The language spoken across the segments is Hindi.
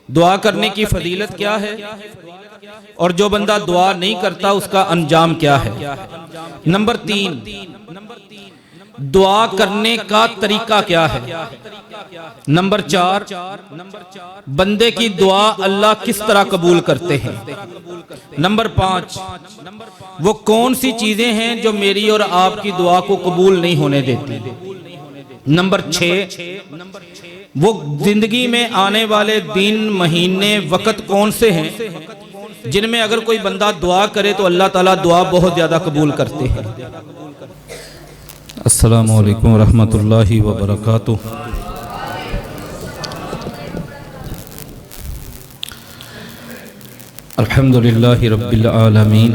दुआ करने की फजीलत क्या है और जो बंदा दुआ नहीं करता उसका अंजाम क्या है। नंबर 3, दुआ करने का तरीका क्या है। नंबर 4, बंदे की दुआ अल्लाह किस तरह कबूल करते हैं। नंबर 5, वो कौन सी चीजें हैं जो मेरी और आपकी दुआ को कबूल नहीं होने देती। नंबर 6, वो जिंदगी में आने वाले दिन, महीने, वक्त कौन से हैं जिनमें अगर कोई बंदा दुआ करे तो अल्लाह ताला दुआ बहुत ज्यादा कबूल करते हैं। अस्सलामु अलैकुम व रहमतुल्लाहि व बरकातुहू। अल्हम्दुलिल्लाहि रब्बिल आलमीन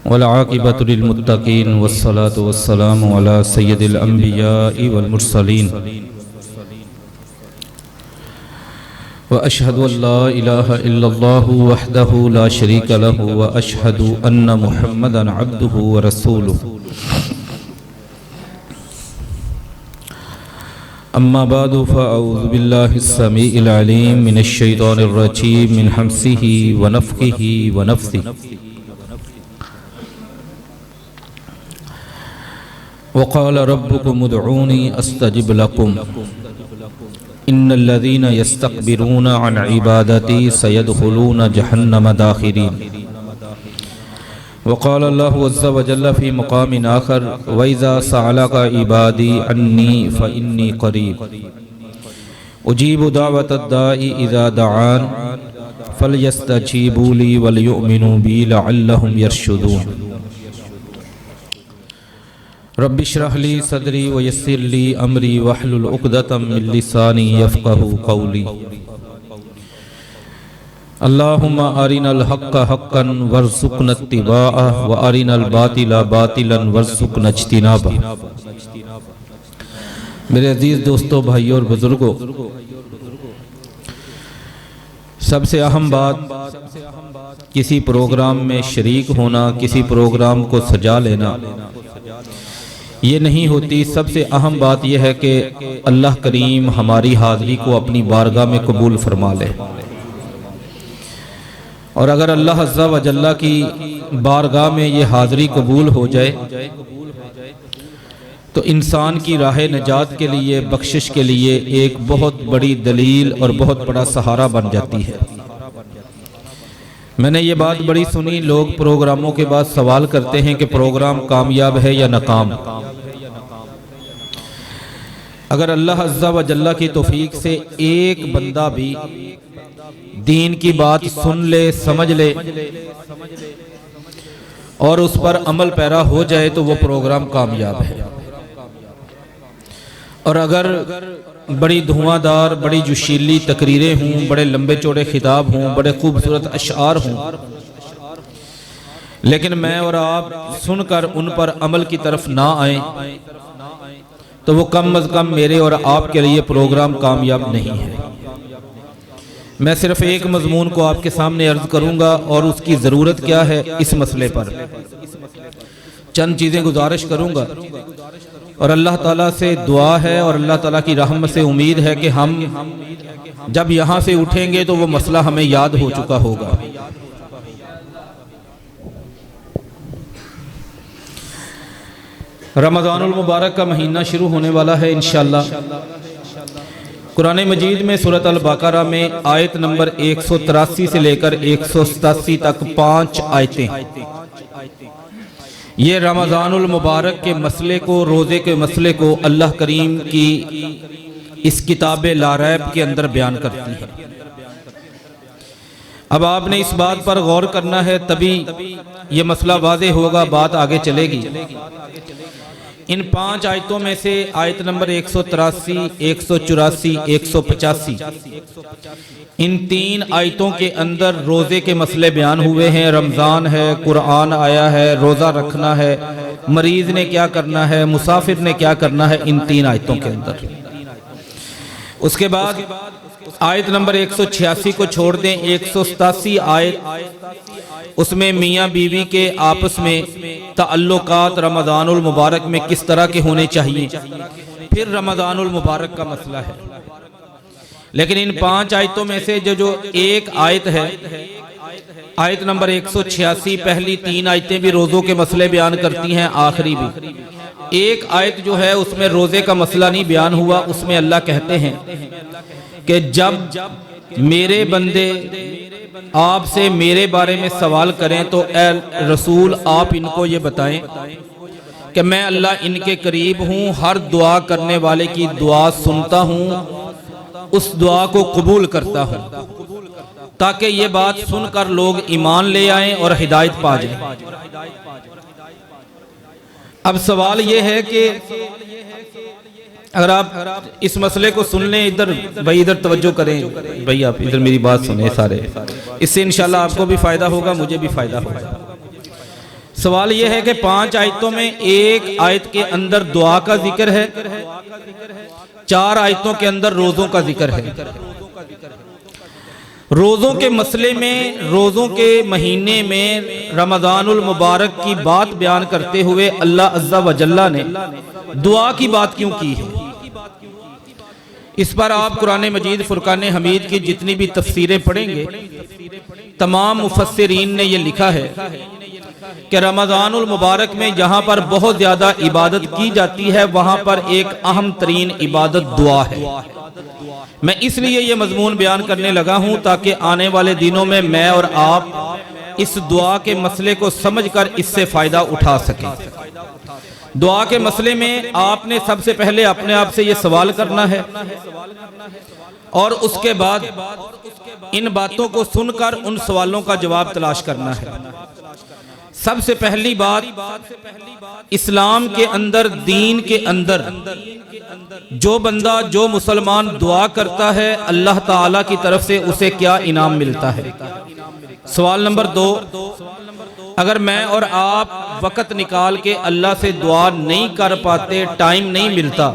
वल आक़िबतु लिल मुत्तक़ीन वस्सलातु वस्सलामु अला सय्यिदिल अंबियाइ वल मुरसलीन व अशहदु अल्ला इलाहा इल्लल्लाहु वहदहु ला शरीका लहु व अशहदु अन्ना मुहम्मदन अब्दुहु व रसूलुहु। अम्मा बादु फ़अऊज़ु बिल्लाहिस समीइल अलीम मिनश शैतानिर रजीम मिन हम्ज़िही व नफ़्ख़िही व नफ़्सिही। वक़ाल रब्बुकुम उदऊनी अस्तजिब लकुम इन्नल्लज़ीना यस्तक्बिरूना अन इबादती सयदख़ुलूना जहन्नम दाख़िरीन। वक़ाल अल्लाहु अज़्ज़ा व जल्ल फ़ी मक़ामिन आख़र वइज़ा सअलका इबादी अन्नी फ़इन्नी क़रीब उजीबु दावतद दाई इज़ा दआन फ़लयस्तजीबू ली वलयुमिनू बी लअल्लहुम यरशुदून। रब्बि इश्रह ली सदरी व यस्सिर ली अमरी वहलुल उक़दतम मिन लिसानी यफ़क़हू क़ौली। अल्लाहुम्मा अरिनल हक़्क़ हक़्क़न वरज़ुक़ना इत्तिबाअह व अरिनल बातिला बातिलन वरज़ुक़ना इज्तिनाबह। मेरे अजीज़ दोस्तों, भाइयों और बुज़ुर्गों, सबसे अहम बात किसी प्रोग्राम में शरीक होना, किसी प्रोग्राम को सजा लेना ये नहीं होती। सबसे अहम बात यह है कि अल्लाह करीम हमारी हाज़िरी को अपनी बारगाह में कबूल फरमा ले। और अगर अल्लाह अज़्ज़ा व जल्ला की बारगाह में ये हाज़िरी कबूल हो जाए तो इंसान की राह नजात के लिए, बख्शिश के लिए एक बहुत बड़ी दलील और बहुत बड़ा सहारा बन जाती है। मैंने ये बात बड़ी सुनी, लोग प्रोग्रामों के बाद सवाल करते हैं कि प्रोग्राम कामयाब है या नाकाम। अगर अल्लाह अज़्ज़ा व जल्ला की तौफीक से एक बंदा भी दीन की बात सुन ले, समझ ले और उस पर अमल पैरा हो जाए तो वो प्रोग्राम कामयाब है। और अगर बड़ी धुआंधार, बड़ी जोशीली तकरीरें हों, बड़े लंबे चौड़े खिताब हों, बड़े खूबसूरत अशआर हों, लेकिन मैं और आप सुनकर उन पर अमल की तरफ ना आए तो वो कम अज़ कम मेरे और आपके लिए प्रोग्राम कामयाब नहीं है। मैं सिर्फ एक मज़मून को आपके सामने अर्ज करूंगा और उसकी ज़रूरत क्या है इस मसले पर चंद चीज़ें गुजारिश करूंगा। और अल्लाह ताला से दुआ है और अल्लाह ताला की रहमत से उम्मीद है कि हम जब यहाँ से उठेंगे तो वो मसला हमें याद हो चुका होगा। रमज़ानुल मुबारक का महीना शुरू होने वाला है इंशाअल्लाह। कुरान मजीद में सूरत अल बकरा में आयत नंबर 183 से लेकर 187 तक 5 आयतें ये रमज़ानुल मुबारक के मसले को, रोज़े के मसले को अल्लाह करीम की इस किताब लारैब के अंदर बयान करती है। अब आपने इस बात पर गौर करना है, तभी ये मसला वाज़ेह होगा, बात आगे चलेगी। इन 5 आयतों में से आयत नंबर 183, 184, 185 इन 3 आयतों के अंदर रोज़े के मसले बयान हुए हैं। रमज़ान है, कुरान आया है, रोज़ा रखना है, मरीज़ ने क्या करना है, मुसाफिर ने क्या करना है, इन 3 आयतों के अंदर। उसके बाद आयत नंबर 186 को छोड़ दें, 187 आयत उसमें मियाँ बीवी के आपस में ताल्लुकात रमज़ानुल मुबारक में किस तरह के होने चाहिए, फिर रमज़ानुल मुबारक का मसला है। लेकिन इन 5 आयतों में से जो एक आयत है, आयत नंबर 186, पहली 3 आयतें भी रोज़ों के मसले बयान करती हैं, आखिरी भी। एक आयत जो है उसमें रोज़े का मसला नहीं बयान हुआ। उसमें अल्लाह कहते हैं कि जब मेरे बंदे आपसे मेरे बारे में सवाल करें तो ए रसूल आप इनको ये बताएं कि मैं अल्लाह इनके करीब हूँ, हर दुआ करने वाले की दुआ सुनता हूँ, उस दुआ को कबूल करता हूँ, ताकि ये बात सुनकर लोग ईमान ले आएं और हिदायत पा जाएं। अब सवाल ये है कि अगर आप इस मसले को सुन लें, इधर भाई इधर तवज्जो करें, भाई आप इधर मेरी बात सुने सारे, इससे इंशाल्लाह आपको भी फायदा होगा, मुझे भी फायदा होगा। सवाल यह है कि 5 आयतों में एक आयत के अंदर दुआ का जिक्र है, 4 आयतों के अंदर रोज़ों का जिक्र है। रोज़ों के मसले में, रोज़ों के महीने में रमज़ानुल मुबारक की बात बयान करते हुए अल्लाह अज़्ज़ा व जल्ला ने दुआ की बात क्यों की है? इस पर आप कुरान मजीद फुरकान हमीद की जितनी भी तफसीरें पढ़ेंगे, तमाम मुफस्सिरीन ने यह लिखा है कि रमज़ानुल मुबारक में जहाँ पर बहुत ज़्यादा इबादत की जाती है, वहाँ पर एक अहम तरीन इबादत दुआ है। मैं इसलिए ये मजमून बयान करने लगा हूँ ताकि आने वाले दिनों में मैं और आप इस दुआ के मसले को समझकर इससे फ़ायदा उठा सकें। दुआ के मसले में आपने सबसे पहले अपने आप से ये सवाल करना है और उसके बाद इन बातों को सुनकर उन सवालों का जवाब तलाश करना है। सबसे पहली बात, इस्लाम के अंदर, दीन के अंदर जो बंदा, जो मुसलमान दुआ करता है, अल्लाह ताला की तरफ से उसे क्या इनाम मिलता है। सवाल नंबर 2, अगर मैं और आप वक़्त निकाल के अल्लाह से दुआ नहीं कर पाते, टाइम नहीं मिलता,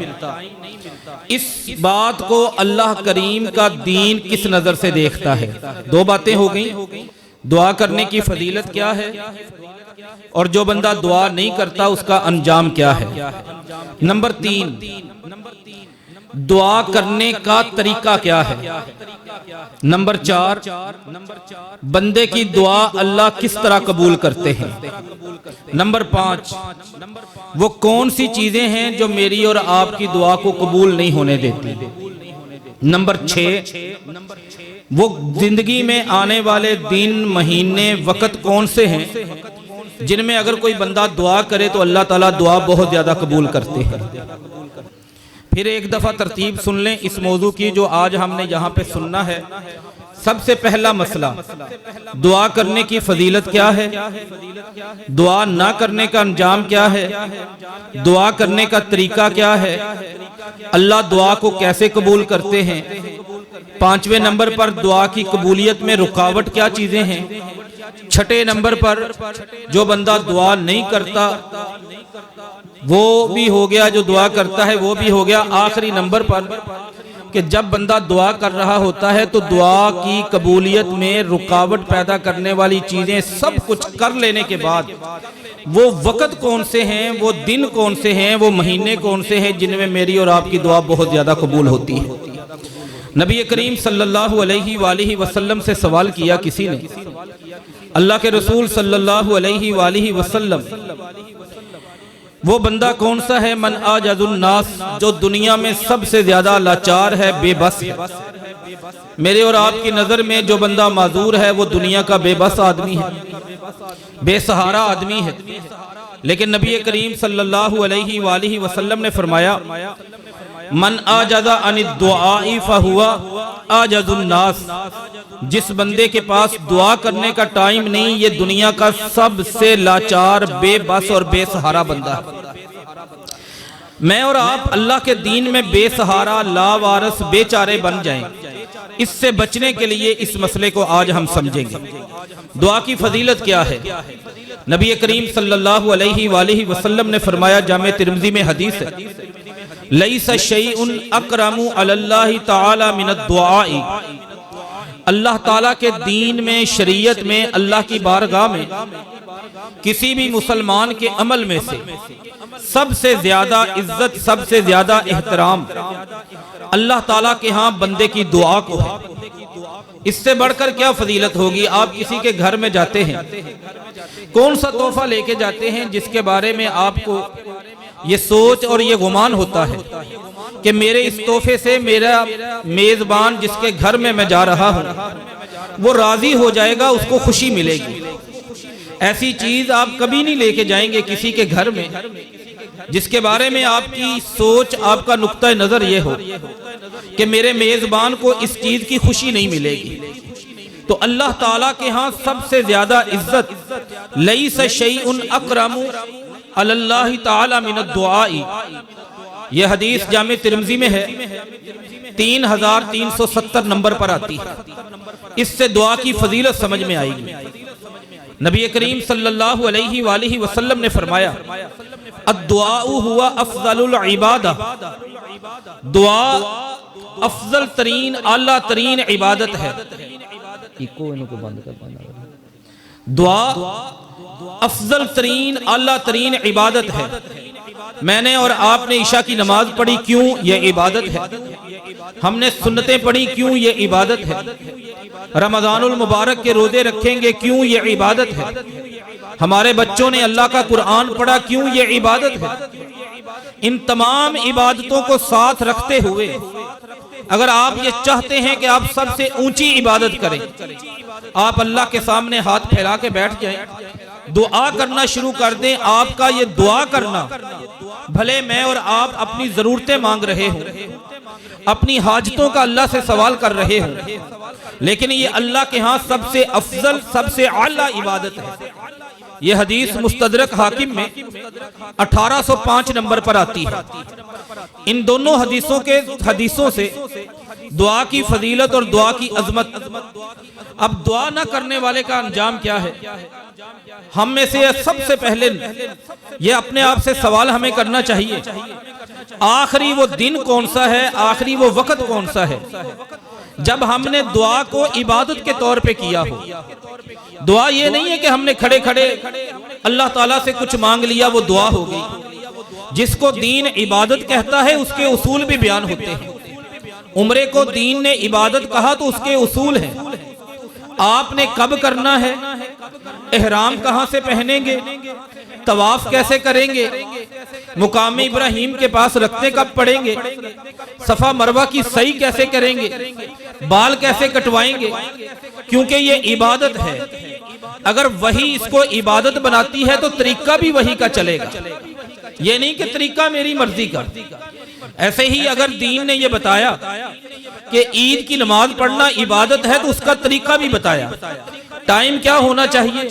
इस बात को अल्लाह करीम का दीन किस नज़र से देखता है? 2 बातें हो गई। दुआ करने की फजीलत क्या है और जो बंदा दुआ नहीं करता उसका अंजाम क्या है। नंबर 3, दुआ करने का तरीका क्या है। नंबर 4, बंदे की दुआ अल्लाह किस तरह कबूल करते हैं। नंबर 5, वो कौन सी चीजें हैं जो मेरी और आपकी दुआ को कबूल नहीं होने देती। नंबर 6, वो जिंदगी में आने वाले दिन, महीने, वक़्त कौन से हैं जिनमें अगर कोई बंदा दुआ करे तो अल्लाह ताला दुआ बहुत ज्यादा कबूल करते हैं। फिर एक दफा तरतीब सुन लें इस मौजू की जो आज हमने यहाँ पे सुनना है। सबसे पहला मसला, दुआ करने की फजीलत क्या है, दुआ ना करने का अंजाम क्या है, दुआ करने का तरीका क्या है, अल्लाह दुआ को कैसे कबूल करते हैं। 5वें नंबर पर दुआ की कबूलियत में रुकावट क्या चीजें हैं। 6ठे नंबर पर जो बंदा दुआ नहीं करता वो भी हो गया, जो दुआ करता है वो भी हो गया। आखिरी नंबर पर कि जब बंदा दुआ कर रहा होता है तो दुआ की कबूलियत में रुकावट पैदा करने वाली चीजें सब कुछ कर लेने के बाद वो वक़्त कौन से हैं, वो दिन कौन से हैं, वो महीने कौन से हैं जिनमें मेरी और आपकी दुआ बहुत ज्यादा कबूल होती है। नबी करीम सल्लल्लाहु अलैहि वसल्लम से सवाल किया किसी ने, अल्लाह के रसूल सल्लल्लाहु अलैहि वसल्लम, वो बंदा कौन सा है, मन आजजुन नास, जो दुनिया में सबसे ज्यादा लाचार है, बेबस है। मेरे और आपकी नजर में जो बंदा माजूर है वो दुनिया का बेबस आदमी है, बेसहारा आदमी है। लेकिन नबी करीम सल्लल्लाहु अलैहि वसल्लम ने फरमाया, मन आजदा अनिद दुआई फहुवा आजजुन नास, जिस बंदे के पास दुआ करने का टाइम नहीं, ये दुनिया का सबसे लाचार, बेबस और बेसहारा बंदा है। मैं और आप अल्लाह के दीन में बेसहारा, लावारस, बेचारे बन जाएं, इससे बचने के लिए इस मसले को आज हम समझेंगे। दुआ की फजीलत क्या है। नबी करीम सल्लल्लाहु अलैहि वसल्लम ने फरमाया, जामे तिर्मिज़ी में हदीस है, लैसा शैउन अकरमु अलल्लाहि तआला मिनद दुआई, अल्लाह ताला के दीन में, शरीयत में, अल्लाह की बारगाह में किसी भी मुसलमान के अमल में से सबसे ज्यादा इज्जत, सबसे ज्यादा एहतराम अल्लाह ताला के यहाँ बंदे की दुआ को है। इससे बढ़कर क्या फजीलत होगी। आप किसी के घर में जाते हैं, कौन सा तोहफा लेके जाते हैं जिसके बारे में आपको ये सोच और ये गुमान होता है कि मेरे इस तोहफे से मेरा मेजबान जिसके घर में मैं जा रहा हूँ वो राजी हो जाएगा, उसको खुशी मिलेगी। ऐसी चीज आप कभी नहीं लेके जाएंगे किसी के घर में जिसके बारे में आपकी सोच, आपका नुक्ता नजर ये हो कि मेरे मेजबान को इस चीज की खुशी नहीं मिलेगी। तो अल्लाह ताला के यहाँ सबसे ज्यादा इज्जत लईस शैउन अकरमु अलल्लाहि ताला मिनद दुआई। यह हदीस जामे तिरमिज़ी में है, 3370 नंबर पर आती है। इससे दुआ की फजीलत समझ में आएगी। नबी करीम सल्लल्लाहु अलैहि वसल्लम ने फरमाया, अद्दुआउ हुवा अफजलुल इबादा। दुआ अफजल तरीन, आला तरीन इबादत है। इनको बंद कर देना। दुआ अफजल तरीन, आला तरीन इबादत है। मैंने और आपने ईशा की नमाज पढ़ी, क्यों? यह इबादत है। हमने सुन्नतें पढ़ी, क्यों? यह इबादत है। रमजानुल मुबारक के रोजे रखेंगे, क्यों? यह इबादत है। हमारे बच्चों ने अल्लाह का कुरान पढ़ा, क्यों? यह इबादत है। इन तमाम इबादतों को साथ रखते हुए अगर आप ये चाहते हैं कि आप सबसे ऊंची इबादत करें, आप अल्लाह के सामने हाथ फैला के बैठ जाएं, दुआ करना शुरू कर दें। आपका ये दुआ करना, भले मैं और आप अपनी जरूरतें मांग रहे हों, अपनी हाजतों का अल्लाह से सवाल कर रहे हों, लेकिन ये अल्लाह के यहाँ सबसे अफजल, सबसे आला इबादत है। यह हदीस मुस्तदरक हाकिम में 1805 नंबर पर आती है। इन दोनों हदीसों से दुआ की फजीलत और दुआ की अजमत। अब दुआ न करने वाले का अंजाम क्या है? हम में से सबसे पहले ये अपने आप से सवाल हमें करना चाहिए, आखिरी वो दिन कौन सा है, आखिरी वो वक्त कौन सा है जब हमने दुआ को इबादत के तौर पे किया हो। दुआ ये नहीं है कि हमने खड़े खड़े अल्लाह ताला से कुछ मांग लिया, वो दुआ हो गई। जिसको दीन इबादत कहता है उसके उसूल भी बयान होते हैं। उम्रे को दीन ने इबादत कहा तो उसके उसूल हैं। आपने कब करना है, एहराम कहां से पहनेंगे, तवाफ कैसे करेंगे, मुकाम इब्राहिम के पास रखते कब पड़ेंगे, सफा मरवा की सही कैसे करेंगे, बाल कैसे कटवाएंगे, क्योंकि ये इबादत है। अगर वही इसको इबादत बनाती है तो तरीका भी वही का चलेगा, ये नहीं कि तरीका मेरी मर्जी का। ऐसे ही अगर दीन ने यह बताया कि ईद की नमाज पढ़ना इबादत है तो उसका तरीका भी बताया। टाइम क्या होना चाहिए,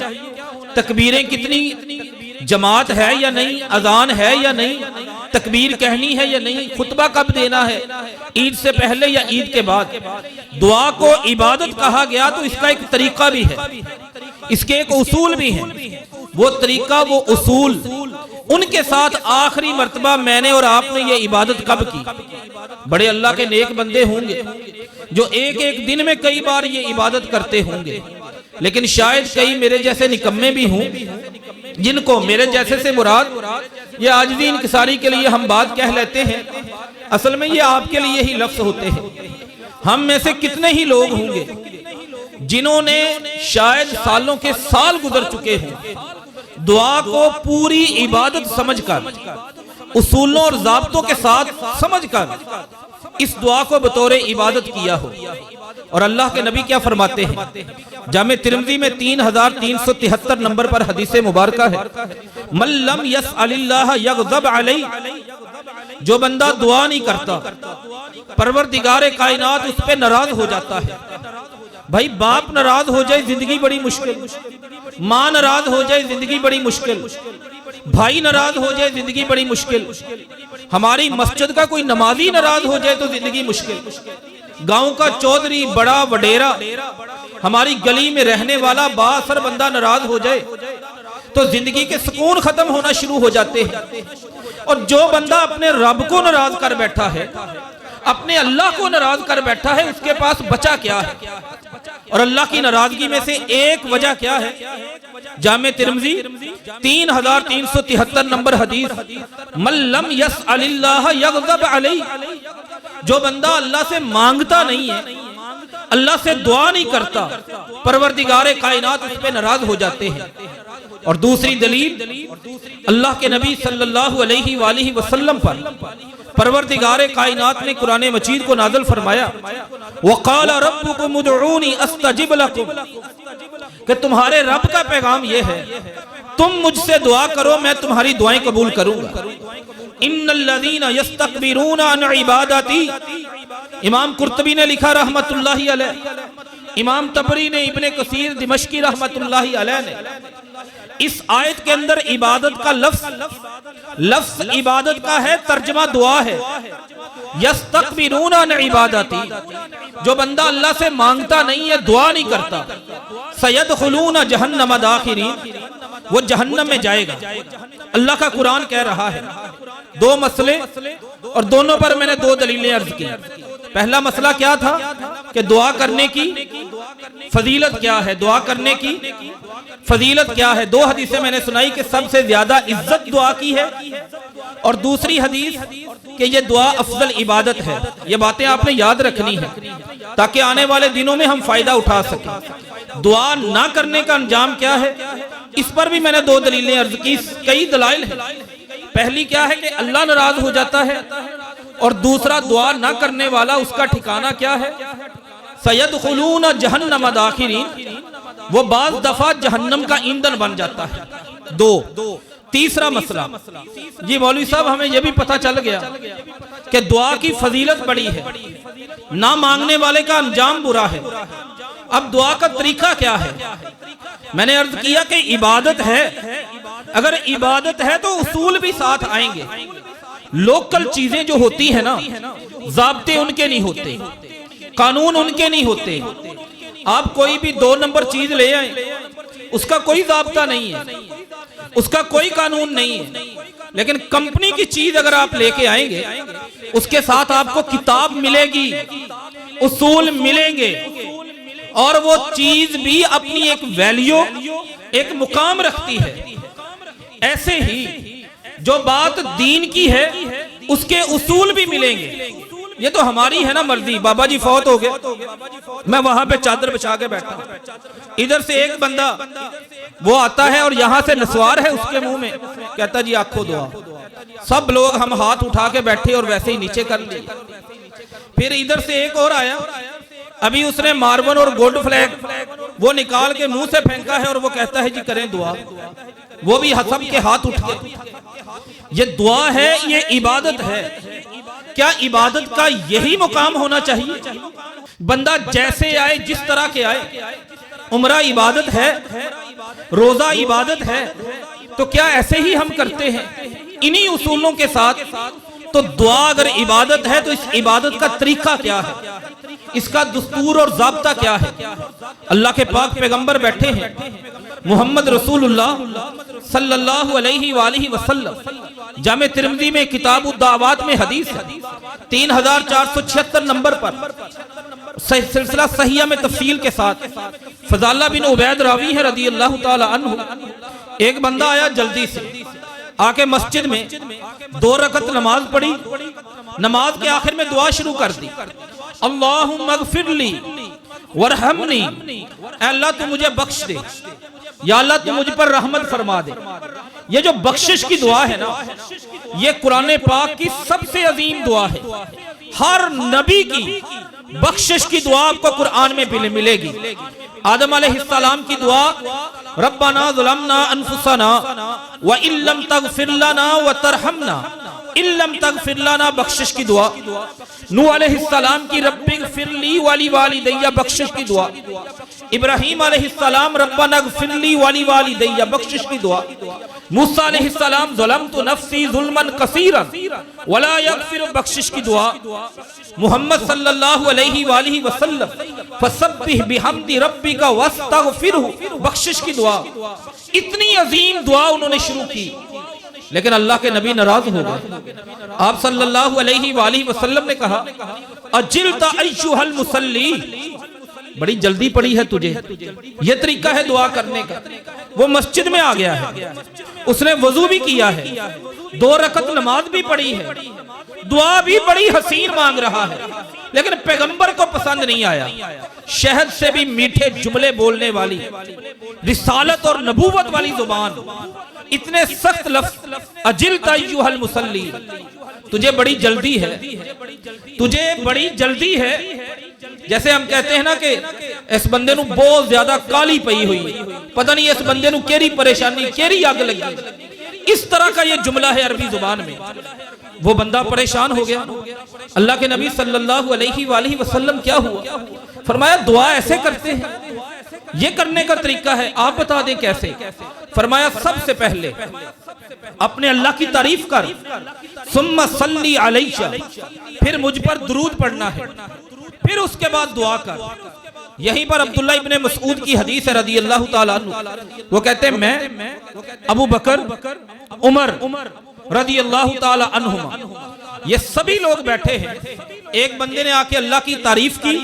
तकबीरें कितनी, जमात है या नहीं, अजान है या नहीं, तकबीर कहनी है या नहीं, खुतबा कब देना है, ईद से पहले या ईद के बाद। दुआ को इबादत कहा गया तो इसका एक तरीका भी है, इसके एक उसूल भी हैं। वो तरीका, वो उसूल, उनके साथ आखिरी मर्तबा मैंने और आपने ये इबादत कब की। बड़े अल्लाह के नेक बंदे होंगे जो एक एक दिन में कई बार ये इबादत करते होंगे, लेकिन शायद कई मेरे जैसे निकम्मे भी हों जिनको मेरे जैसे से मुराद ये आजिज़ी इंकिसारी के लिए हम बात कह लेते हैं, असल में ये आपके लिए ही लफ्ज़ होते हैं। हम में से कितने ही लोग होंगे जिन्होंने शायद सालों के साल गुजर चुके हैं, दुआ को पूरी इबादत समझकर, उसूलों और ज़ाब्तों के साथ समझकर इस दुआ को बतौर इबादत किया हो। और अल्लाह के नबी क्या फरमाते हैं, जामे तिरमिज़ी में 3373 नंबर पर हदीस मुबारका है, मल्लम यसअलिल्लाह यग़ज़ब अलैहि, जो बंदा दुआ नहीं करता परवरदिगार कायनात उस पे नाराज हो जाता है। भाई बाप नाराज हो जाए जिंदगी बड़ी मुश्किल, माँ नाराज हो जाए जिंदगी बड़ी मुश्किल, भाई नाराज हो जाए जिंदगी बड़ी मुश्किल, हमारी मस्जिद का कोई नमाजी नाराज हो जाए तो जिंदगी मुश्किल, गांव का चौधरी, बड़ा वडेरा, हमारी गली में रहने वाला बासर बंदा नाराज हो जाए तो जिंदगी के सुकून खत्म होना शुरू हो जाते हैं। और जो बंदा अपने रब को नाराज कर बैठा है, अपने अल्लाह को नाराज कर बैठा है, उसके पास बचा क्या है? और अल्लाह की नाराजगी में से एक वजह क्या है? जामे तिरमिज़ी 3373 नंबर हदीस, मल्लम यसअलिल्लाह यग़ज़ब अलैहि, जो बंदा अल्लाह से मांगता नहीं है, अल्लाह से दुआ नहीं करता, परवरदिगार कायनात उस पे नाराज हो जाते हैं। और दूसरी दलील अल्लाह के नबी सल्लल्लाहु अलैहि वसल्लम पर परवरदिगार कायनात ने कुरान मजीद को नाज़िल फरमाया, वक़ाल रब्बुकुम उदऊनी अस्तजिब लकुम, कि तुम्हारे रब का पैगाम यह है तुम मुझसे दुआ करो मैं तुम्हारी दुआएं कबूल करूंगा। इन्नल्लज़ीना यस्तकबिरूना अन इबादती, इमाम कुर्तबी ने लिखा रहमतुल्लाहि अलैह, इमाम तबरी ने, इब्ने कसीर दिमश्की रहमतुल्लाहि अलैह ने इस आयत के अंदर इबादत का लफ्ज इबादत का है, तर्जमा दुआ है। यस्तकबिरूना अन इबादती, जो बंदा अल्लाह से मांगता नहीं है, दुआ नहीं करता, सयदखुलूना जहन्नम दाखिरीन, वो जहन्नम में जाएगा। अल्लाह का कुरान कह रहा है। दो मसले और दोनों पर मैंने दो दलीलें अर्ज की। पहला मसला क्या था कि दुआ करने की फजीलत क्या है, दुआ करने की फजीलत क्या है। दो हदीसें मैंने सुनाई कि सबसे ज्यादा इज्जत दुआ की है, और दूसरी हदीस कि ये दुआ अफजल इबादत है। ये बातें आपने याद रखनी है ताकि आने वाले दिनों में हम फायदा उठा सकें। दुआ ना करने का अंजाम क्या है, इस पर भी मैंने दो दलीलें अर्ज की। कई दलाइल है। पहली क्या है कि अल्लाह नाराज हो जाता है, और दूसरा दुआ ना करने वाला उसका ठिकाना क्या है, सयदखुलूना जहन्नम दाखिरीन, वो बाज दफा जहन्नम का ईंधन बन जाता है। दो तीसरा मसला, जी मौलवी साहब हमें यह भी पता चल गया कि दुआ की फजीलत बड़ी है, ना मांगने वाले का अंजाम बुरा है। अब दुआ का तरीका क्या है? मैंने अर्ज किया कि इबादत है, अगर इबादत है तो उसूल भी साथ आएंगे। लोकल चीजें जो होती है ना, ज़ाब्ते उनके नहीं होते, कानून उनके नहीं होते। आप कोई भी 2 नंबर चीज ले आए, उसका कोई ज़ाब्ता नहीं है, उसका कोई कानून नहीं है। लेकिन कंपनी की चीज अगर आप लेके आएंगे, उसके साथ आपको किताब मिलेगी, उसूल मिलेंगे, और वो चीज भी अपनी एक वैल्यू, एक मुकाम रखती है। ऐसे ही जो बात दीन की है उसके उसूल भी मिलेंगे। ये तो हमारी है ना मर्जी। बाबा जी फौत हो गए, मैं वहां पे चादर बिछा के बैठा, इधर से एक बंदा वो आता है और यहां से नस्वार है उसके मुंह में, कहता जी आखो दुआ। सब लोग हम हाथ उठा के बैठे और वैसे ही नीचे कर लिए। फिर इधर से एक और आया, अभी उसने मार्बल और गोल्ड फ्लैग वो निकाल के मुंह से फेंका है और वो कहता है जी करें दुआ। वो भी सब के हाथ उठ गए। ये दुआ है, ये इबादत है। क्या इबादत का यही मुकाम होना चाहिए? बंदा जैसे आए, जिस तरह के आए, उम्रा इबादत है, रोजा इबादत है, तो क्या ऐसे ही हम करते हैं इन्हीं उसूलों के साथ? तो दुआ अगर इबादत है तो इस इबादत का तरीका क्या है, इसका दस्तूर और ज़ाब्ता क्या है? अल्लाह के पाक पैगंबर बैठे हैं, मोहम्मद रसूलुल्लाह सल्लल्लाहु अलैहि वसल्लम। जामे तिरमिज़ी में किताबुद दावात में हदीस है 3476 नंबर पर, सिलसिला सहिया में तफसील के साथ। फजाला बिन उबैद रावी है रदी अल्लाह ताला अन्हु। एक बंदा आया जल्दी से, आके मस्जिद में 2 रकत नमाज पढ़ी। नमाज के आखिर में दुआ शुरू कर दी, अल्लाहुम्मा अग़फ़िरली वरहमनी, अल्लाह तू मुझे बख्श दे, या अल्लाह तू मुझ पर रहमत फरमा दे। ये जो बख्शिश की दुआ है ना, ये कुरान पाक की सबसे अजीम दुआ है। हर नबी की बख्शिश की दुआ आपको कुरान में मिलेगी। आदम अलैहिस्सलाम की दुआ, रब्बना ज़लमना अनफुसना व इल्लम तग़फ़िर लना व तरहमना इल्लम तग़फ़िर लना, बख्शिश की दुआ। नूह अलैहिस्सलाम की रब्बिग़फ़िरली वली वालिदैया, बख्शिश की दुआ। इब्राहीम अलैहिस्सलाम रब्बना ग़फ़िरली वली वालिदैया, बख्शिश की दुआ। मूसा अलैहिस्सलाम ज़लमतु नफ़्सी ज़ुल्मन कसीरन वला यग़फ़िरु, बख्शिश की दुआ। मुहम्मद सल्लल्लाहु अलैहि वसल्लम फसब्बिह बिहम्दि रब्बिका वस्तग़फ़िरहु, बख्शिश की दुआ। इतनी अजीम दुआ उन्होंने शुरू की, लेकिन अल्लाह के नबी नाराज हो गए। आप सल्लल्लाहु अलैहि वसल्लम ने कहा, अजिलता अय्युहल मुसल्ली, बड़ी जल्दी पड़ी है तुझे। यह तरीका है दुआ करने का। वो मस्जिद में आ गया है, उसने वजू भी किया है, 2 रकत नमाज भी पढ़ी है, दुआ भी बड़ी हसीन मांग रहा है, लेकिन पैगंबर को पसंद नहीं आया। शहद से भी मीठे जुमले बोलने वाली, रिसालत और नबूवत वाली जुबान, इतने सख्त लफ्ज, अजिलता अय्युहल मुसल्ली, तुझे बड़ी जल्दी है, तुझे बड़ी जल्दी है। जैसे हम कहते हैं ना कि इस बंदे नू बहुत ज्यादा काली पई हुई, पता नहीं इस बंदे नू केरी परेशानी, केरी आग लगी। इस तरह का ये जुमला है अरबी जुबान में। वो बंदा परेशान हो गया। अल्लाह के नबी सल्लल्लाहु अलैहि वसल्लम क्या हुआ? फरमाया दुआ ऐसे करते हैं, ये करने का तरीका है, आप बता दें कैसे। फरमाया सबसे पहले अपने अल्लाह की तारीफ कर, सुम्मा सल्ली अलैया, फिर मुझ पर दुरूद पढ़ना है, फिर उसके बाद दुआ कर। यहीं पर अब्दुल्ला इब्ने मसऊद की हदीस है रज़ी अल्लाह ताला अन्हु, वो कहते हैं मैं, अबू बकर, उमर रज़ी अल्लाह ताला अन्हुमा, ये सभी लोग बैठे हैं। एक बंदे ने आके अल्लाह की तारीफ की,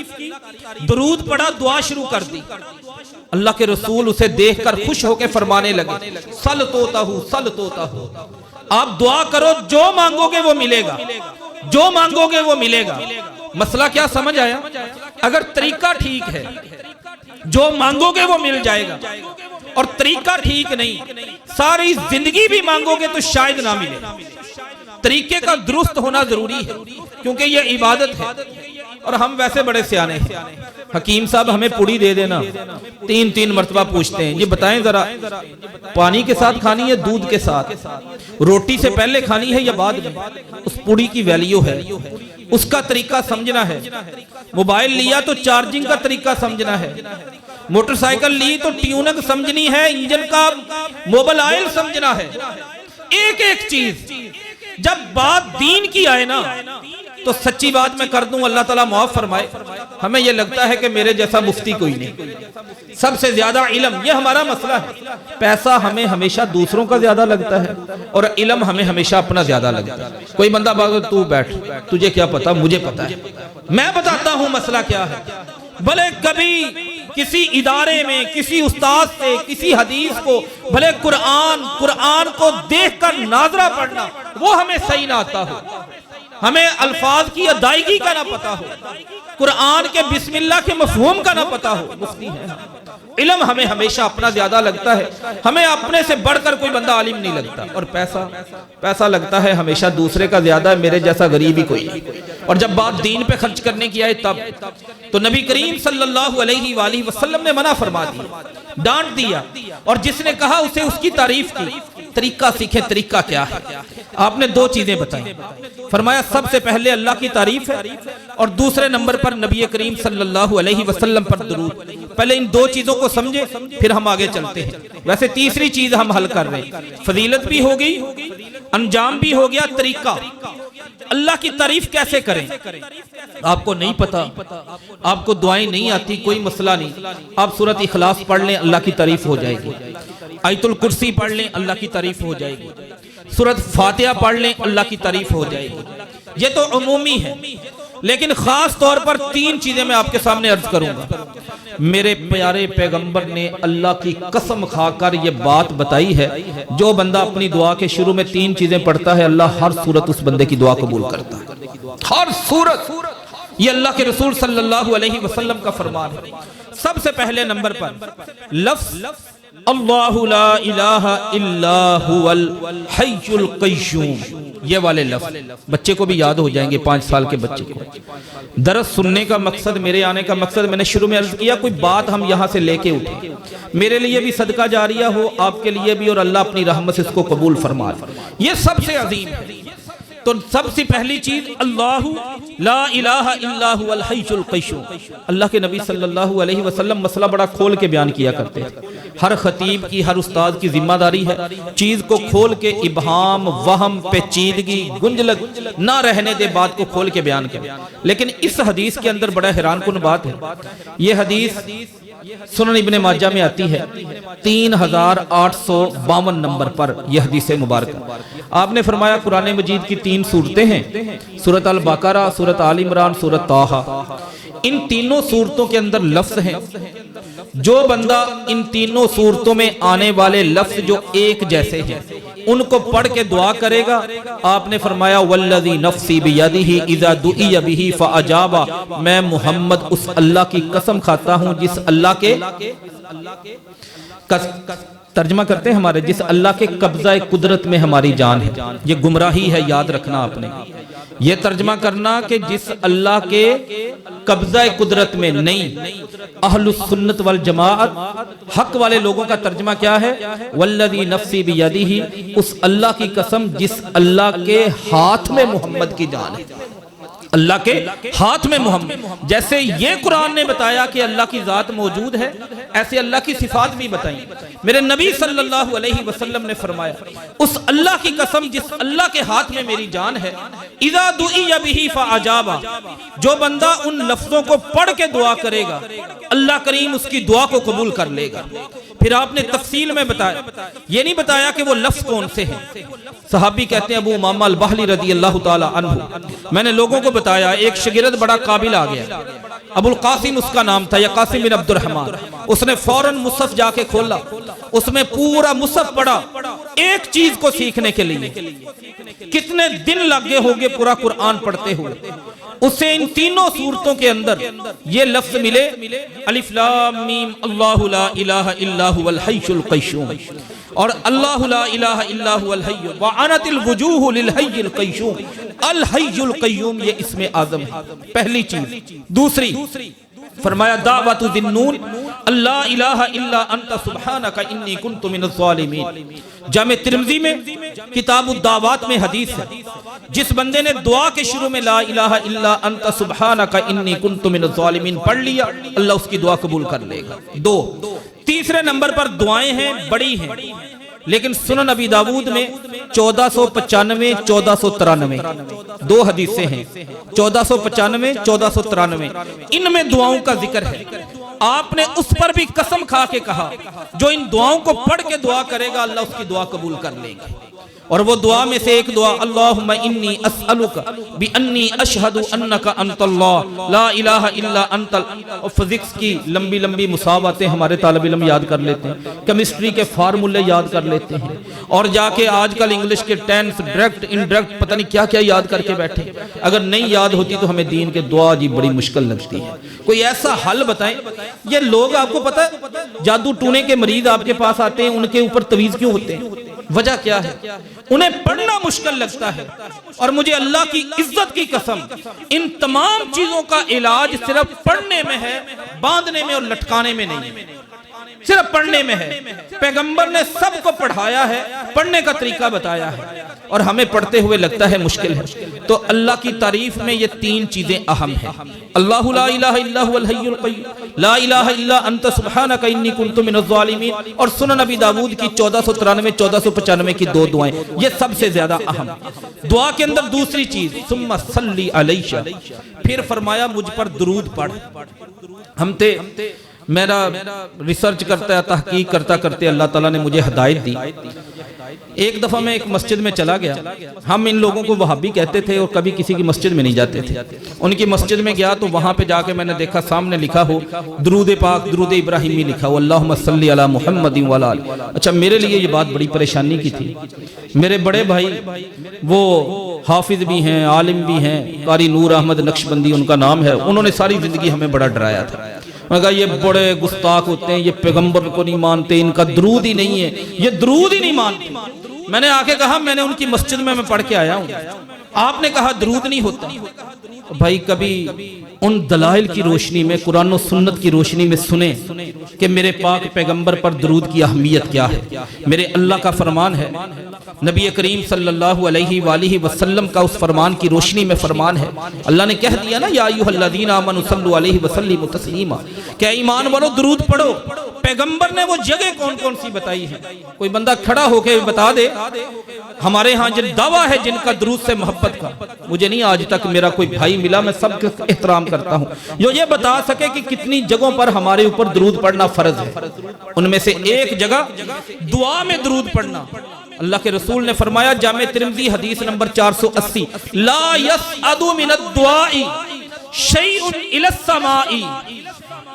दुरूद पढ़ा, दुआ शुरू कर दी। अल्लाह के रसूल उसे देखकर खुश होकर फरमाने लगे, सल तोता हूं, सल तोता हूं, आप दुआ करो, जो मांगोगे वो मिलेगा, जो मांगोगे वो मिलेगा। मसला क्या समझ आया? अगर तरीका ठीक है, जो मांगोगे वो मिल जाएगा, और तरीका ठीक नहीं, सारी जिंदगी भी मांगोगे तो शायद ना मिले। तरीके का दुरुस्त होना जरूरी है, क्योंकि ये इबादत है। और हम वैसे बड़े सियाने हैं, हकीम साहब हमें पुड़ी दे देना, 3-3 मर्तबा पूछते हैं, ये बताएं जरा पानी के साथ खानी है, दूध के साथ, रोटी से पहले खानी है या बाद में? उस पुड़ी की वैल्यू है, उसका तरीका समझना है। मोबाइल लिया तो चार्जिंग का तरीका समझना है, मोटरसाइकिल ली तो ट्यूनिंग समझनी है, इंजन का मोबाइल ऑयल समझना है। एक एक चीज जब बात दीन की आए ना, तो सच्ची बात मैं कर दूं, अल्लाह ताला माफ फरमाए, हमें यह लगता है कि मेरे जैसा मुफ्ती कोई नहीं, सबसे ज्यादा इल्म, ये हमारा मसला है। पैसा हमें हमेशा दूसरों का ज्यादा लगता है, और इल्म हमें हमेशा अपना ज्यादा लगता है। कोई बंदा बाग, तू बैठ, तुझे क्या पता, मुझे पता है, मैं बताता हूं मसला क्या है। भले कभी किसी इदारे में किसी उस्ताद से किसी हदीस को, भले कुरान को देखकर नाजरा पढ़ना वो हमें सही ना आता हो, हमें अल्फाज की अदायगी का ना पता हो, कुरान के बिस्मिल्लाह के मफहूम का ना पता हो, मुफ्ती है। इल्म हमें हमेशा अपना ज्यादा लगता है, हमें अपने से बढ़कर कोई बंदा आलिम नहीं लगता। और पैसा लगता है हमेशा दूसरे का ज्यादा, मेरे जैसा गरीब ही कोई नहीं। और जब बात दीन पे खर्च करने की आए तब तो नबी करीम सल्लल्लाहु अलैहि वसल्लम ने मना फरमा दिया, डांट दिया, और जिसने कहा उसे उसकी तारीफ की। तरीका सीखे, तरीका क्या है? आपने 2 चीजें बताई। फरमाया सबसे पहले अल्लाह की तारीफ है, और दूसरे नंबर पर नबी करीम सल्लल्लाहु अलैहि वसल्लम पर दुरूद। पहले इन 2 चीजों को समझे, फिर हम आगे चलते हैं। वैसे तीसरी चीज हम हल कर रहे हैं, फजीलत भी हो गई, अंजाम भी हो गया, तरीका। अल्लाह की तारीफ कैसे करें? आपको नहीं पता, आपको दुआएं नहीं आती, कोई मसला नहीं, आप सूरत इखलास पढ़ लें, अल्लाह की तारीफ हो जाएगी। आयतुल कुर्सी पढ़ लें, अल्लाह की तारीफ हो जाएगी। सूरत फातिहा पढ़ लें, अल्लाह की तारीफ हो जाएगी। ये तो उमूमी है, लेकिन खास तौर पर 3 चीजें मैं आपके सामने अर्ज करूंगा। मेरे प्यारे पैगंबर ने अल्लाह की कसम खाकर ये बात बताई है, जो बंदा अपनी दुआ के शुरू में 3 चीजें पढ़ता है, अल्लाह हर सूरत उस बंदे की दुआ कबूल करता है, हर सूरत। ये अल्लाह के रसूल सल्लल्लाहु अलैहि वसल्लम का फरमान है। सबसे पहले नंबर पर लफ्ज़ अल्लाहु ला इलाहा इल्ला हुवल हय्युल क़य्यूम, ये वाले लफ्ज़ बच्चे को भी याद हो जाएंगे, 5 साल के बच्चे को। दरस सुनने का मकसद, मेरे आने का मकसद, मैंने शुरू में अर्ज किया, कोई बात हम यहाँ से लेके उठे, मेरे लिए भी सदका जारिया हो, आपके लिए भी, और अल्लाह अपनी रहमत से इसको कबूल फरमा। ये सबसे अजीम है। तो सबसे पहली चीज अल्लाहु ला इलाहा इल्ला हुवल हय्युल क़य्यूम। अल्लाह के नबी सल्लल्लाहु अलैहि वसल्लम मसला बड़ा खोल के बयान किया करते हैं। हर खतीब की, हर उस्ताद की जिम्मेदारी है चीज को खोल के, इबहाम, वहम, पेचीदगी, गुंजलक ना रहने दे, बात को खोल के बयान करें। लेकिन इस हदीस के अंदर बड़ा हैरान कुन बात है। यह हदीस सुनन इब्ने माजा में आती है 3852 नंबर पर यह हदीस मुबारक। आपने फरमाया कुरान मजीद की 3 सूरतें हैं, सूरत अल बकरा, सूरत आल इमरान, सूरत ताहा। इन तीनों सूरतों के अंदर लफ्ज हैं। जो बंदा इन तीनों सूरतों में आने वाले लफ्ज जो एक जैसे हैं उनको पढ़ के दुआ करेगा, आपने फरमाया वल्लज़ी नफ्सी बियदिही इज़ा दुइया बिही फअजाबा, मैं मोहम्मद उस अल्लाह की कसम खाता हूं जिस अल्लाह के तर्जमा करते हैं हमारे, जिस अल्लाह के कब्जा कुदरत में हमारी जान है। ये गुमराही है, याद रखना आपने। ये तर्जमा करना कि जिस अल्लाह के कब्जा कुदरत में नहीं। अहलुस सुन्नत वल जमाअत हक वाले लोगों का तर्जमा क्या है? वल्लज़ी नफ्सी बियदिही, उस अल्लाह की कसम जिस अल्लाह के हाथ में मोहम्मद की जान है। अल्लाह के हाथ में मोहम्मद, जैसे ये कुरान ने बताया कि अल्लाह की जात मौजूद है, ऐसे अल्लाह की सिफात भी बताई। मेरे नबी सल्लल्लाहु अलैहि वसल्लम ने फरमाया उस अल्लाह की कसम जिस अल्लाह के हाथ में मेरी जान है, इज़ा दुइया बिही फअजाबा, जो बंदा उन लफ्जों को पढ़ के दुआ करेगा अल्लाह करीम उसकी दुआ को कबूल कर लेगा। फिर आपने तफसील में बताया, ये नहीं बताया कि वो लफ्ज कौन से हैं। सहाबी कहते हैं अबू उमामा अल-बाहली रज़ी अल्लाह ताला अन्हु, मैंने लोगों को बताया एक शागिर्द बड़ा काबिल आ गया, अबुल कासिम उसका नाम था, या कासिम बिन अब्दुर रहमान। उसने फौरन मुसहफ जाके खोला, उसमें पूरा मुसहफ पढ़ा एक चीज को सीखने के लिए। कितने दिन लग गए होंगे पूरा कुरान पढ़ते हुए। उसे इन तीनों सूरतों के अंदर ये लफ्ज मिले, अलिफ लाम मीम अल्लाहु ला इलाहा इल्ला हुवल हय्युल क़य्यूम, और अल्लाहु ला इलाहा इल्ला हुवल हय्यु व अनतिल वुजूहु लिल हय्यिल क़य्यूम, अल हय्युल क़य्यूम, ये इसमें आज़म है, पहली चीज। दूसरी फरमाया दावतु ज़िन्नून अल्ला इलाहा इल्ला अंता सुब्हानका इन्नी कुन्तु मिनज़ ज़ालिमीन। जामे तिर्मिज़ी में किताबुद दावात में हदीस है, जिस बंदे ने दुआ के शुरू में ला इलाहा इल्ला अंता सुब्हानका इन्नी कुन्तु मिनज़ ज़ालिमीन पढ़ लिया, अल्लाह उसकी दुआ कबूल कर लेगा। दो, तीसरे नंबर पर दुआएं हैं, बड़ी हैं, लेकिन सुनन अबी दाऊद में 1495 1493 दो हदीसें हैं, 1495 1493, इनमें दुआओं का जिक्र है। आपने उस पर भी कसम खा के कहा जो इन दुआओं को पढ़ के दुआ करेगा अल्लाह उसकी दुआ कबूल कर लेगा। और वो दुआ में से एक दुआ अल्लाहुम्मा इन्नी अस्अलुका बिअन्नी अशहदु अन्नका अंतल्लाह ला इलाहा इल्ला अंतल। और फिजिक्स की लंबी लंबी मुसावतें हमारे तालिब इल्म याद कर लेते हैं, केमिस्ट्री के फार्मूले याद कर लेते हैं, और जाके आजकल इंग्लिश के टेंस डायरेक्ट इनडायरेक्ट पता नहीं क्या क्या याद करके बैठे। अगर नहीं याद होती तो हमें दीन के दुआ जी बड़ी मुश्किल लगती है। कोई ऐसा हल बताएं। ये लोग आपको पता है जादू टूने के मरीज आपके पास आते हैं, उनके ऊपर तवीज क्यों होते हैं? वजह क्या है? उन्हें पढ़ना मुश्किल लगता है। और मुझे अल्लाह की इज्जत की कसम इन तमाम चीजों का इलाज सिर्फ पढ़ने में है, बांधने में और लटकाने में नहीं, सिर्फ पढ़ने में है। पैगंबर ने सबको पढ़ाया है, पढ़ने का तरीका बताया है, और हमें पढ़ते हुए लगता है मुश्किल है। तो अल्लाह की तारीफ में ये तीन चीजें अहम हैं। अल्लाहु ला इलाहा इल्ला हुवल हय्युल क़य्यूम, ला इलाहा इल्ला अंता सुब्हानका इन्नी कुन्तु मिनज़ ज़ालिमीन, और सुनन अबी दाऊद की 1493 1495 की दो दुआएं, ये सबसे ज्यादा अहम। दुआ के अंदर दूसरी चीज सुम्मा सल्ली अलैया, फिर फरमाया मुझ पर दुरूद पढ़। हम थे मेरा रिसर्च करता है, तहकीक करता करते अल्लाह ताला ने मुझे हिदायत दी। एक दफा मैं एक मस्जिद में चला गया। हम इन लोगों को वहाबी कहते थे और कभी किसी की मस्जिद में नहीं जाते थे। उनकी मस्जिद में गया तो वहां पे जाके मैंने देखा सामने लिखा हो दुरूद पाक, दुरूद इब्राहिमी लिखा हो, अल्लाहुम्मा सल्ली अला मुहम्मदिन व अला आलि। अच्छा, मेरे लिए ये बात बड़ी परेशानी की थी। मेरे बड़े भाई वो हाफिज भी हैं, आलिम भी हैं, कारी नूर अहमद नक्शबंदी उनका नाम है। उन्होंने सारी जिंदगी हमें बड़ा डराया था। मैं कहा ये बड़े गुस्ताख होते हैं, ये पैगंबर को नहीं मानते, इनका दुरूद ही नहीं है, ये दुरूद ही नहीं मानते। मैंने आके कहा मैंने उनकी मस्जिद में मैं पढ़ के आया हूँ, आपने कहा दुरूद नहीं होता। भाई कभी उन दलाइल की रोशनी में, कुरान और सुन्नत की रोशनी में सुने कि मेरे पाक पैगंबर पर दुरूद की अहमियत क्या है। मेरे अल्लाह का फरमान है, नबी करीम सल्लल्लाहु अलैहि वसल्लम का उस फरमान की रोशनी में फरमान है। अल्लाह ने कह दिया ना या अय्युहल्लज़ीना आमनू सल्लु अलैहि वसल्लिमू तस्लीमा, क्या ईमान वालों दुरूद पढ़ो। पैगंबर ने वो जगह कौन कौन सी बताई है? कोई बंदा खड़ा होके बता दे हमारे यहाँ जिन दावा है जिनका दुरूद से मोहब्बत का, मुझे नहीं आज तक मेरा कोई भाई मिला, मैं सबका एहतराम करता हूँ, जो ये बता सके कि कितनी जगहों पर हमारे ऊपर दुरूद पढ़ना फर्ज है। उनमें से एक जगह दुआ में दुरूद पढ़ना। अल्लाह के रसूल ने फरमाया जामे तिर्मिज़ी हदीस नंबर 480, ला यसअदु मिनद दुआई शैउन इलस समाई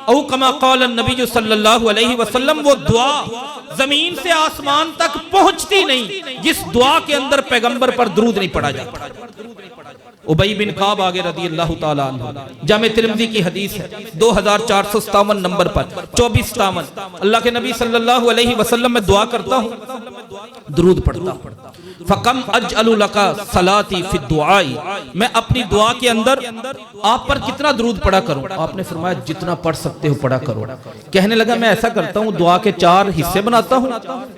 औ कमा क़ाल नबी सल्लल्लाहु अलैहि वसल्लम, वो दुआ जमीन से आसमान तक पहुंचती नहीं जिस दुआ के अंदर पैगंबर पर दरूद नहीं पढ़ा जाता। उबई बिन काब आगे रदी अल्लाह ताला अन्हु, जामे तिरमिज़ी की हदीस है 2457 नंबर पर 2457, अल्लाह के नबी सल्लल्लाहु अलैहि वसल्लम में दुआ करता हूँ, दरूद पढ़ता हूँ। फ़कम अजअलु लका सलाती फी दुआई, मैं अपनी दुआ के अंदर आप पर कितना दरूद पढ़ा करूं? आपने फरमाया जितना पढ़ सकते हो पढ़ा करो। कहने लगा मैं ऐसा करता हूं, दुआ के 4 हिस्से बनाता हूं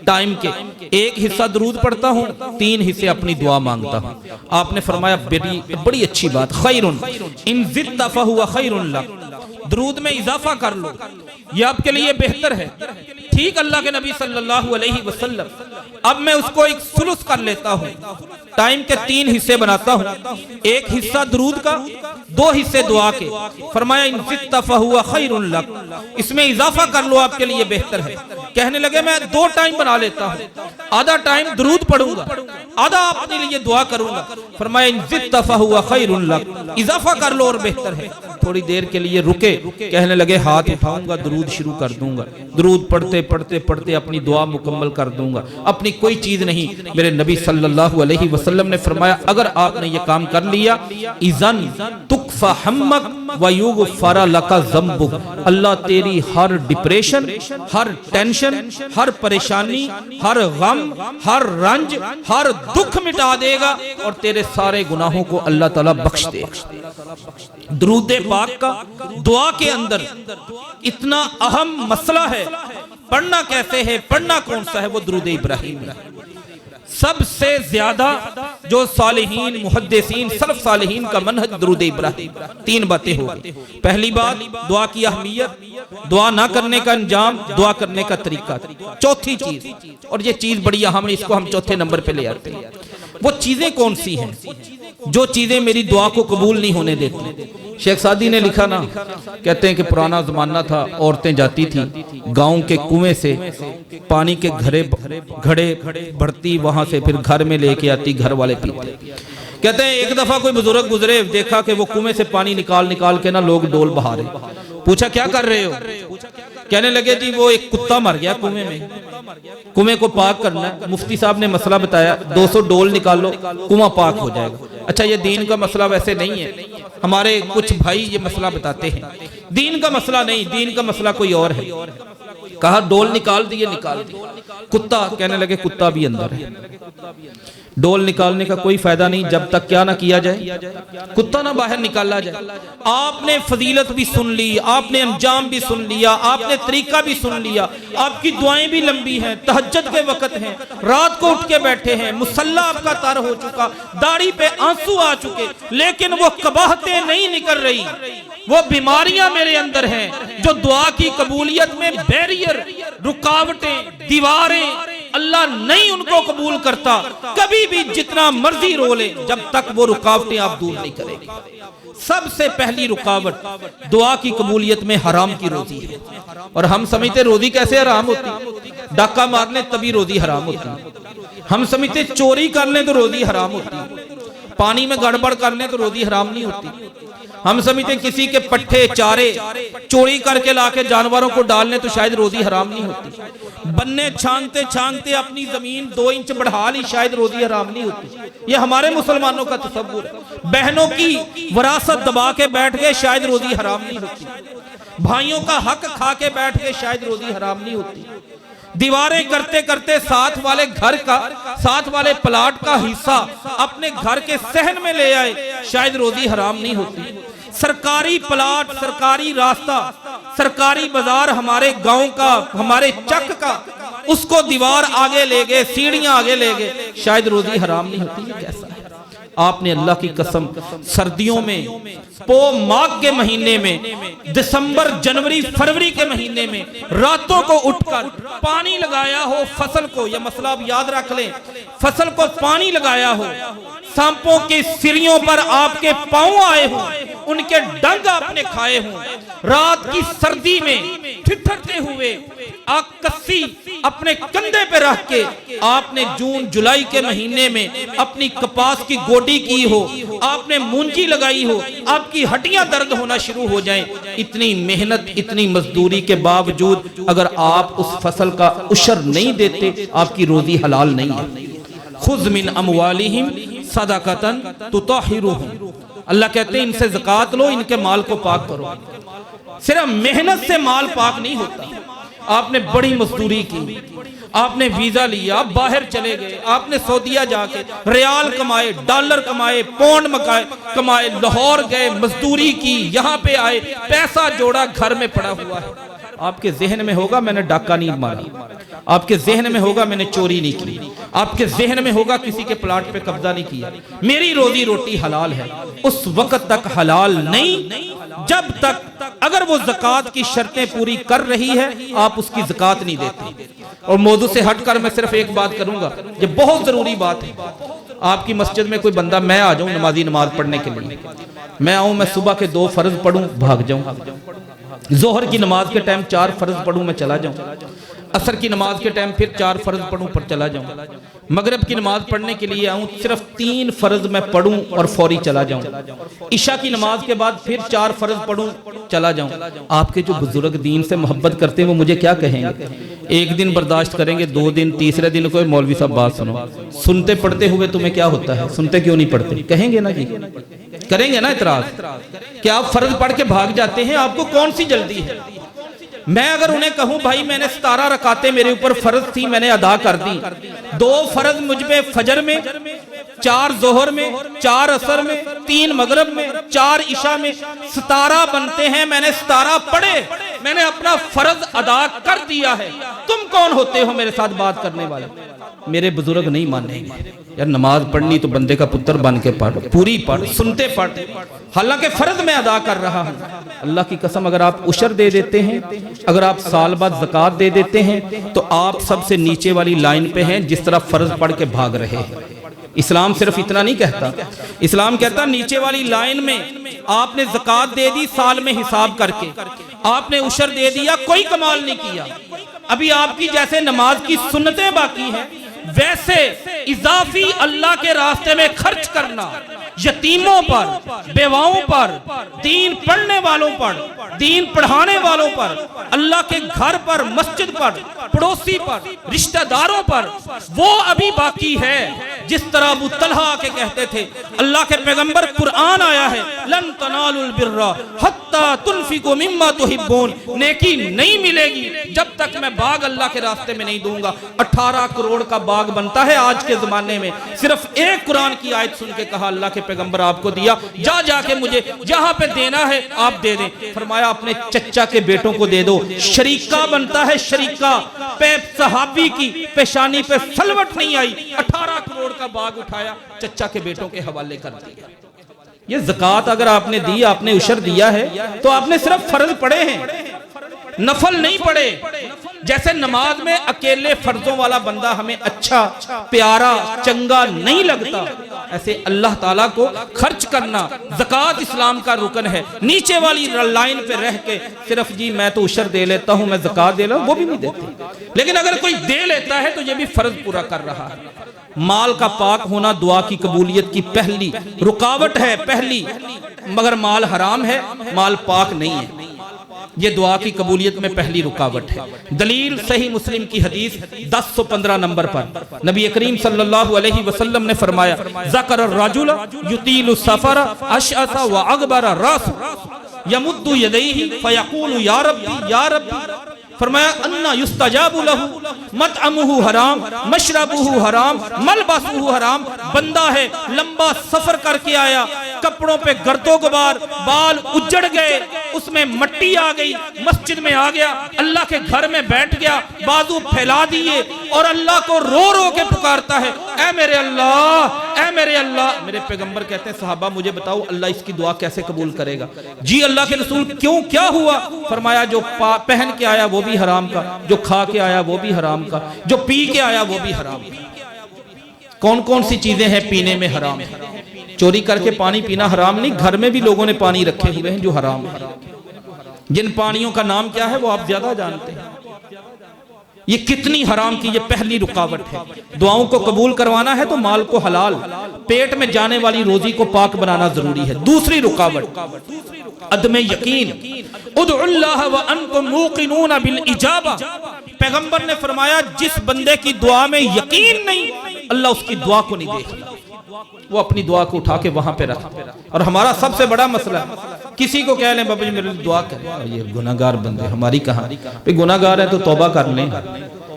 टाइम के, एक हिस्सा दरूद पढ़ता हूं, 3 हिस्से अपनी दुआ मांगता हूं। आपने फरमाया बड़ी अच्छी बात, खैरुन इन ज़िद्ता फहुवा खैरुन लक, दरूद में इजाफा कर लो, ये आपके लिए बेहतर है। ठीक अल्लाह के नबी सल्लल्लाहु अलैहि वसल्लम, अब मैं उसको एक सुलुस कर लेता हूँ, टाइम के 3 हिस्से बनाता हूँ, एक हिस्सा दरूद का, 2 हिस्से दुआ के। फरमाया इन ज़िद्ता फहुवा खैरुन लक, इसमें इजाफा कर लो आपके लिए बेहतर है। कहने लगे मैं 2 टाइम बना लेता हूँ, आधा टाइम दरूद पढ़ूंगा, आधा अपने लिए दुआ करूंगा। फरमाया इन ज़िद्ता फहुवा खैरुन लक, इजाफा कर लो और बेहतर है। थोड़ी देर के लिए रुके, कहने लगे हाथ उठाऊंगा दरूद शुरू कर दूंगा, दरूद पढ़ते पढ़ते पढ़ते अपनी दुआ मुकम्मल कर दूंगा, अपनी कोई चीज नहीं। मेरे नबी सल्लल्लाहु अलैहि वसल्लम ने फरमाया अगर आपने ये काम कर लिया, इज़न तुकफा हम्मक व युगफर लका ज़म्बुक, अल्लाह तेरी हर डिप्रेशन, हर टेंशन, हर परेशानी, हर गम, हर रंज, हर दुख मिटा देगा और तेरे सारे गुनाहों को अल्लाह ताला बख्श देगा। दरूद पाक का दुआ के अंदर इतना अहम मसला है, पढ़ना कैसे है, पढ़ना कौन सा है, वो दरूद इब्राहिम है। सबसे ज्यादा जो सालिहीन मुहद्दिसीन सलफ सालिहीन का मनहज दरूद इब्राहिम। 3 बातें होगी। पहली बात दुआ की अहमियत, दुआ ना करने का अंजाम, दुआ करने का तरीका। चौथी चीज, और ये चीज बड़ी अहम है, इसको हम चौथे नंबर पे ले आते हैं, वो चीजें कौन सी हैं जो चीजें मेरी दुआ को कबूल नहीं होने देती। शेख सादी ने लिखा ना, कहते हैं कि पुराना जमाना था, औरतें जाती थी गांव के कुएं से पानी के घड़े भरती, वहां से फिर घर में लेके आती, घर वाले पीते। कहते हैं एक दफा कोई बुजुर्ग गुजरे, देखा कि वो कुएं से पानी निकाल निकाल के ना लोग डोल बहा रहे। पूछा क्या कर रहे हो? कहने लगे जी वो एक कुत्ता मर गया कुएं में, कुएं को पाक करना है। मुफ्ती साहब ने मसला बताया, 200 डोल निकालो कुआं पाक हो जाएगा। अच्छा ये दीन का मसला वैसे नहीं है, हमारे कुछ भाई ये मसला बताते हैं, दीन का मसला नहीं, दीन का मसला कोई और है। कहा डोल निकाल दिए, निकाल दिए, कुत्ता, कहने लगे कुत्ता भी अंदर है। डोल निकालने का कोई फायदा नहीं जब तक क्या ना किया जाए, कुत्ता ना बाहर निकाला जाए। आपने फजीलत भी सुन ली, आपने अंजाम भी सुन लिया, आपने तरीका भी सुन लिया, आपकी दुआएं भी लंबी हैं, तहज्जुद के वक्त हैं, रात को उठ के बैठे हैं, मुसल्ला आपका तर हो चुका, दाढ़ी पे आंसू आ चुके, लेकिन वो कबाहतें नहीं निकल रही, वो बीमारियां मेरे अंदर हैं जो दुआ की कबूलियत में बैरियर, रुकावटें, दीवारें, अल्लाह नहीं उनको कबूल करता। कभी भी जितना मर्जी रो ले, जब तक वो रुकावटें आप दूर नहीं करेंगे। सबसे पहली रुकावट दुआ की कबूलियत में हराम की रोजी है। और हम समझते रोजी कैसे हराम होती, डाका मार ले तभी रोजी हराम होती। हम समझते चोरी कर ले तो रोजी हराम होती, पानी में गड़बड़ कर ले तो रोजी हराम नहीं होती। हम समझते किसी के पट्टे चारे चोरी करके लाके जानवरों को डालने तो शायद रोजी हराम नहीं होती। बन्ने छांगते छांगते अपनी जमीन 2 इंच बढ़ा ली, शायद रोजी हराम नहीं होती। ये हमारे मुसलमानों का तसव्वुर है। बहनों की वरासत दबा के बैठ गए, शायद रोजी हराम नहीं होती। भाइयों का हक खा के बैठ गए, शायद रोजी हराम नहीं होती। दीवारें करते करते साथ वाले घर का, साथ वाले प्लाट का हिस्सा अपने घर के सहन में ले आए, शायद रोजी हराम नहीं होती। सरकारी प्लाट, सरकारी रास्ता, सरकारी बाजार हमारे गांव का, हमारे चक का, उसको दीवार आगे ले गए, सीढ़ियां आगे ले गए, शायद रोजी हराम नहीं होती। ये कैसा है? आपने अल्लाह की कसम सर्दियों में, पो माघ के महीने में, दिसंबर जनवरी फरवरी के महीने में रातों को उठकर पानी लगाया हो फसल को, यह मसला आप याद रख लें, फसल को पानी लगाया हो, सांपों की सिरियों पर आपके पांव आए हों, उनके डंग आपने खाए हों, रात की सर्दी में ठिठुरते हुए, आकसी अपने कंधे पे रख के आपने जून जुलाई के महीने में अपनी कपास की गोडी की हो, आपने मूंजी लगाई हो, आपकी हड्डियां दर्द होना शुरू हो जाएं, इतनी मेहनत इतनी मजदूरी के बावजूद अगर आप उस फसल का उशर नहीं देते, आपकी रोजी हलाल नहीं है। खुज़ मिन अमवालिहिम सदक़तन तुतहिरुहुम, अल्लाह कहते हैं इनसे ज़कात लो, इनके माल को पाक करो। सिर्फ मेहनत से माल पाक नहीं होता। आपने बड़ी मजदूरी की, आपने वीजा लिया, बाहर चले गए, आपने सऊदीया जाके रियाल कमाए, डॉलर कमाए, पौंड कमाए, लाहौर गए, मजदूरी की, यहाँ पे आए, पैसा जोड़ा, घर में पड़ा हुआ है। आपके जहन में होगा मैंने डाका नहीं मारा, आपके जहन में होगा मैंने चोरी नहीं की, आपके जहन में होगा किसी के प्लाट पे कब्जा नहीं किया, मेरी रोजी रोटी हलाल है। उस वक्त तक हलाल नहीं जब तक अगर वो ज़कात की शर्तें पूरी कर रही है, आप उसकी ज़कात नहीं देते। और मौजू से हटकर मैं सिर्फ एक बात करूंगा, ये बहुत जरूरी बात है। आपकी मस्जिद में कोई बंदा, मैं आ जाऊं नमाजी नमाज पढ़ने के लिए, मैं आऊं, मैं सुबह के 2 फर्ज पढ़ूं, भाग जाऊं, जोहर की नमाज के टाइम 4 फर्ज पढ़ूं, मैं चला जाऊं, असर की नमाज के टाइम फिर 4 फर्ज पढ़ूं पर चला जाऊं, मगरिब की नमाज पढ़ने के लिए आऊं, सिर्फ 3 फर्ज मैं पढ़ूं और फौरी चला जाऊं, इशा की नमाज के बाद फिर 4 फर्ज पढ़ूं, चला जाऊं। आपके जो बुजुर्ग दीन से मोहब्बत करते हैं वो मुझे क्या कहेंगे? एक दिन बर्दाश्त करेंगे, 2 दिन, तीसरे दिन कोई मौलवी साहब बात सुनो, सुनते पढ़ते हुए तुम्हें क्या होता है, सुनते क्यों नहीं पढ़ते? कहेंगे ना जी, करेंगे ना इतराज कि आप फर्ज पढ़ के भाग जाते हैं, आपको कौन सी जल्दी है? मैं अगर उन्हें कहूं भाई मैंने 17 रकातें मेरे ऊपर फर्ज थी, मैंने अदा कर दी, 2 फर्ज मुझ पे फजर में, 4 जोहर में, 4 असर में, 3 मगरब में, 4 इशा में, 17 बनते हैं, मैंने 17 पढ़े, मैंने अपना फर्ज अदा कर दिया है। तुम कौन होते हो मेरे साथ बात करने वाले? मेरे बुजुर्ग नहीं मानेंगे यार, नमाज पढ़नी तो बंदे का पुत्र बन के पढ़, पूरी पढ़, सुनते पढ़, हालांकि फर्ज मैं अदा कर रहा हूं। अल्लाह की कसम, अगर आप उशर दे देते हैं, अगर आप साल बाद ज़कात दे देते हैं, तो आप सबसे नीचे वाली लाइन पे हैं जिस तरह फर्ज पढ़ के भाग रहे हैं। इस्लाम सिर्फ इतना नहीं कहता, इस्लाम कहता नीचे वाली लाइन में आपने ज़कात दे दी साल में हिसाब करके, आपने उशर दे दिया, कोई कमाल नहीं किया, अभी आपकी जैसे नमाज की सुन्नतें बाकी हैं, वैसे इजाफी अल्लाह के रास्ते में खर्च करना, यतीमों पर, बेवाओं पर, दीन पढ़ने वालों पर, दीन पढ़ाने वालों पर, अल्लाह के घर पर, मस्जिद पर, पड़ोसी पर, रिश्तेदारों पर, वो अभी बाकी है। जिस तरह अबू तलहा के कहते थे, अल्लाह के पैगंबर, कुरान आया है, लन तनालुल बिर्रा हत्ता तुनफिकू मिम्मा तुहिब्बून, नेकी नहीं मिलेगी जब तक मैं बाग अल्लाह के रास्ते में नहीं दूंगा। 18 करोड़ का बाग बनता है आज के जमाने में, सिर्फ एक कुरान की आयत सुन के कहा अल्लाह के पैगंबर आपको दिया, जा जाके मुझे जहां पे देना है आप दे दें। फरमाया अपने चच्चा के बेटों को दे दो, शरीका बनता है, शरीका पे सहाबी की पेशानी पे सलवट नहीं आई, 18 करोड़ का बाग उठाया, चच्चा के बेटों के हवाले कर दिया। ये ज़कात अगर आपने दी, आपने उशर दिया है, तो आपने सिर्फ फर्ज पढ़े हैं, नफल नहीं पढ़े। जैसे नमाज में अकेले फर्जों वाला बंदा हमें अच्छा, प्यारा, चंगा नहीं लगता, ऐसे अल्लाह ताला को खर्च करना ज़कात इस्लाम का रुकन है। नीचे वाली लाइन पे रह के सिर्फ जी मैं तो उशर दे लेता हूं, मैं ज़कात दे रहा हूं, वो भी नहीं देते। लेकिन अगर कोई दे लेता है तो ये भी फर्ज पूरा कर रहा है। माल का पाक होना दुआ की कबूलियत की पहली रुकावट है, पहली, मगर माल हराम है, माल पाक नहीं है, ये दुआ की कबूलियत में पहली रुकावट है। दलील सही मुस्लिम की हदीस 1015 नंबर पर नबी करीम सल्लल्लाहु अलैहि वसल्लम ने फरमाया, ज़कर अर्रजुल युतीलु सफर अशअसा व अगबर रास यमुद्दु यदैहि फयक़ूलु या रब्बी या रब्बी। फरमाया अन्ना युस्तजाबु लहु मतअमुहु हराम मशरबुहु हराम मलबसुहु हराम। बंदा है, लंबा सफर करके आया, कपड़ों पे गर्दो गुबार, बाल उजड़ गए, उसमें मट्टी आ गई, मस्जिद में आ गया, अल्लाह के घर में बैठ गया, बाजू फैला दिए और अल्लाह को रो रो के पुकारता है, ऐ मेरे अल्लाह, ऐ मेरे अल्लाह। मेरे पैगंबर कहते हैं, सहाबा मुझे बताओ अल्लाह इसकी दुआ कैसे कबूल करेगा? जी अल्लाह के रसूल क्यों, क्या हुआ? फरमाया जो पहन के आया वो भी हराम का, जो खा के आया वो भी हराम का, जो पी के आया वो भी हराम का। कौन कौन सी चीजें हैं पीने में हराम है? चोरी करके पानी पीना हराम नहीं, घर में भी लोगों ने पानी रखे हुए हैं जो हराम है। जिन पानियों का नाम क्या है वो आप ज्यादा जानते हैं। ये कितनी हराम की ये पहली रुकावट है। दुआओं को कबूल करवाना है तो माल को हलाल, पेट में जाने वाली रोजी को पाक बनाना जरूरी है। दूसरी रुकावट अदम यकीन, उदउल्लाह व अंतुम मूकिनून बिल इजाबा। पैगंबर ने फरमाया जिस बंदे की दुआ में यकीन नहीं, अल्लाह उसकी दुआ को नहीं देखता, वो अपनी दुआ को उठा के वहां पे रखता। और हमारा सबसे बड़ा मसला, किसी को कह लें बाबा जी मेरे लिए दुआ कर, ये गुनाहगार बंदे हमारी कहाँ, गुनाहगार है तो तौबा कर लें,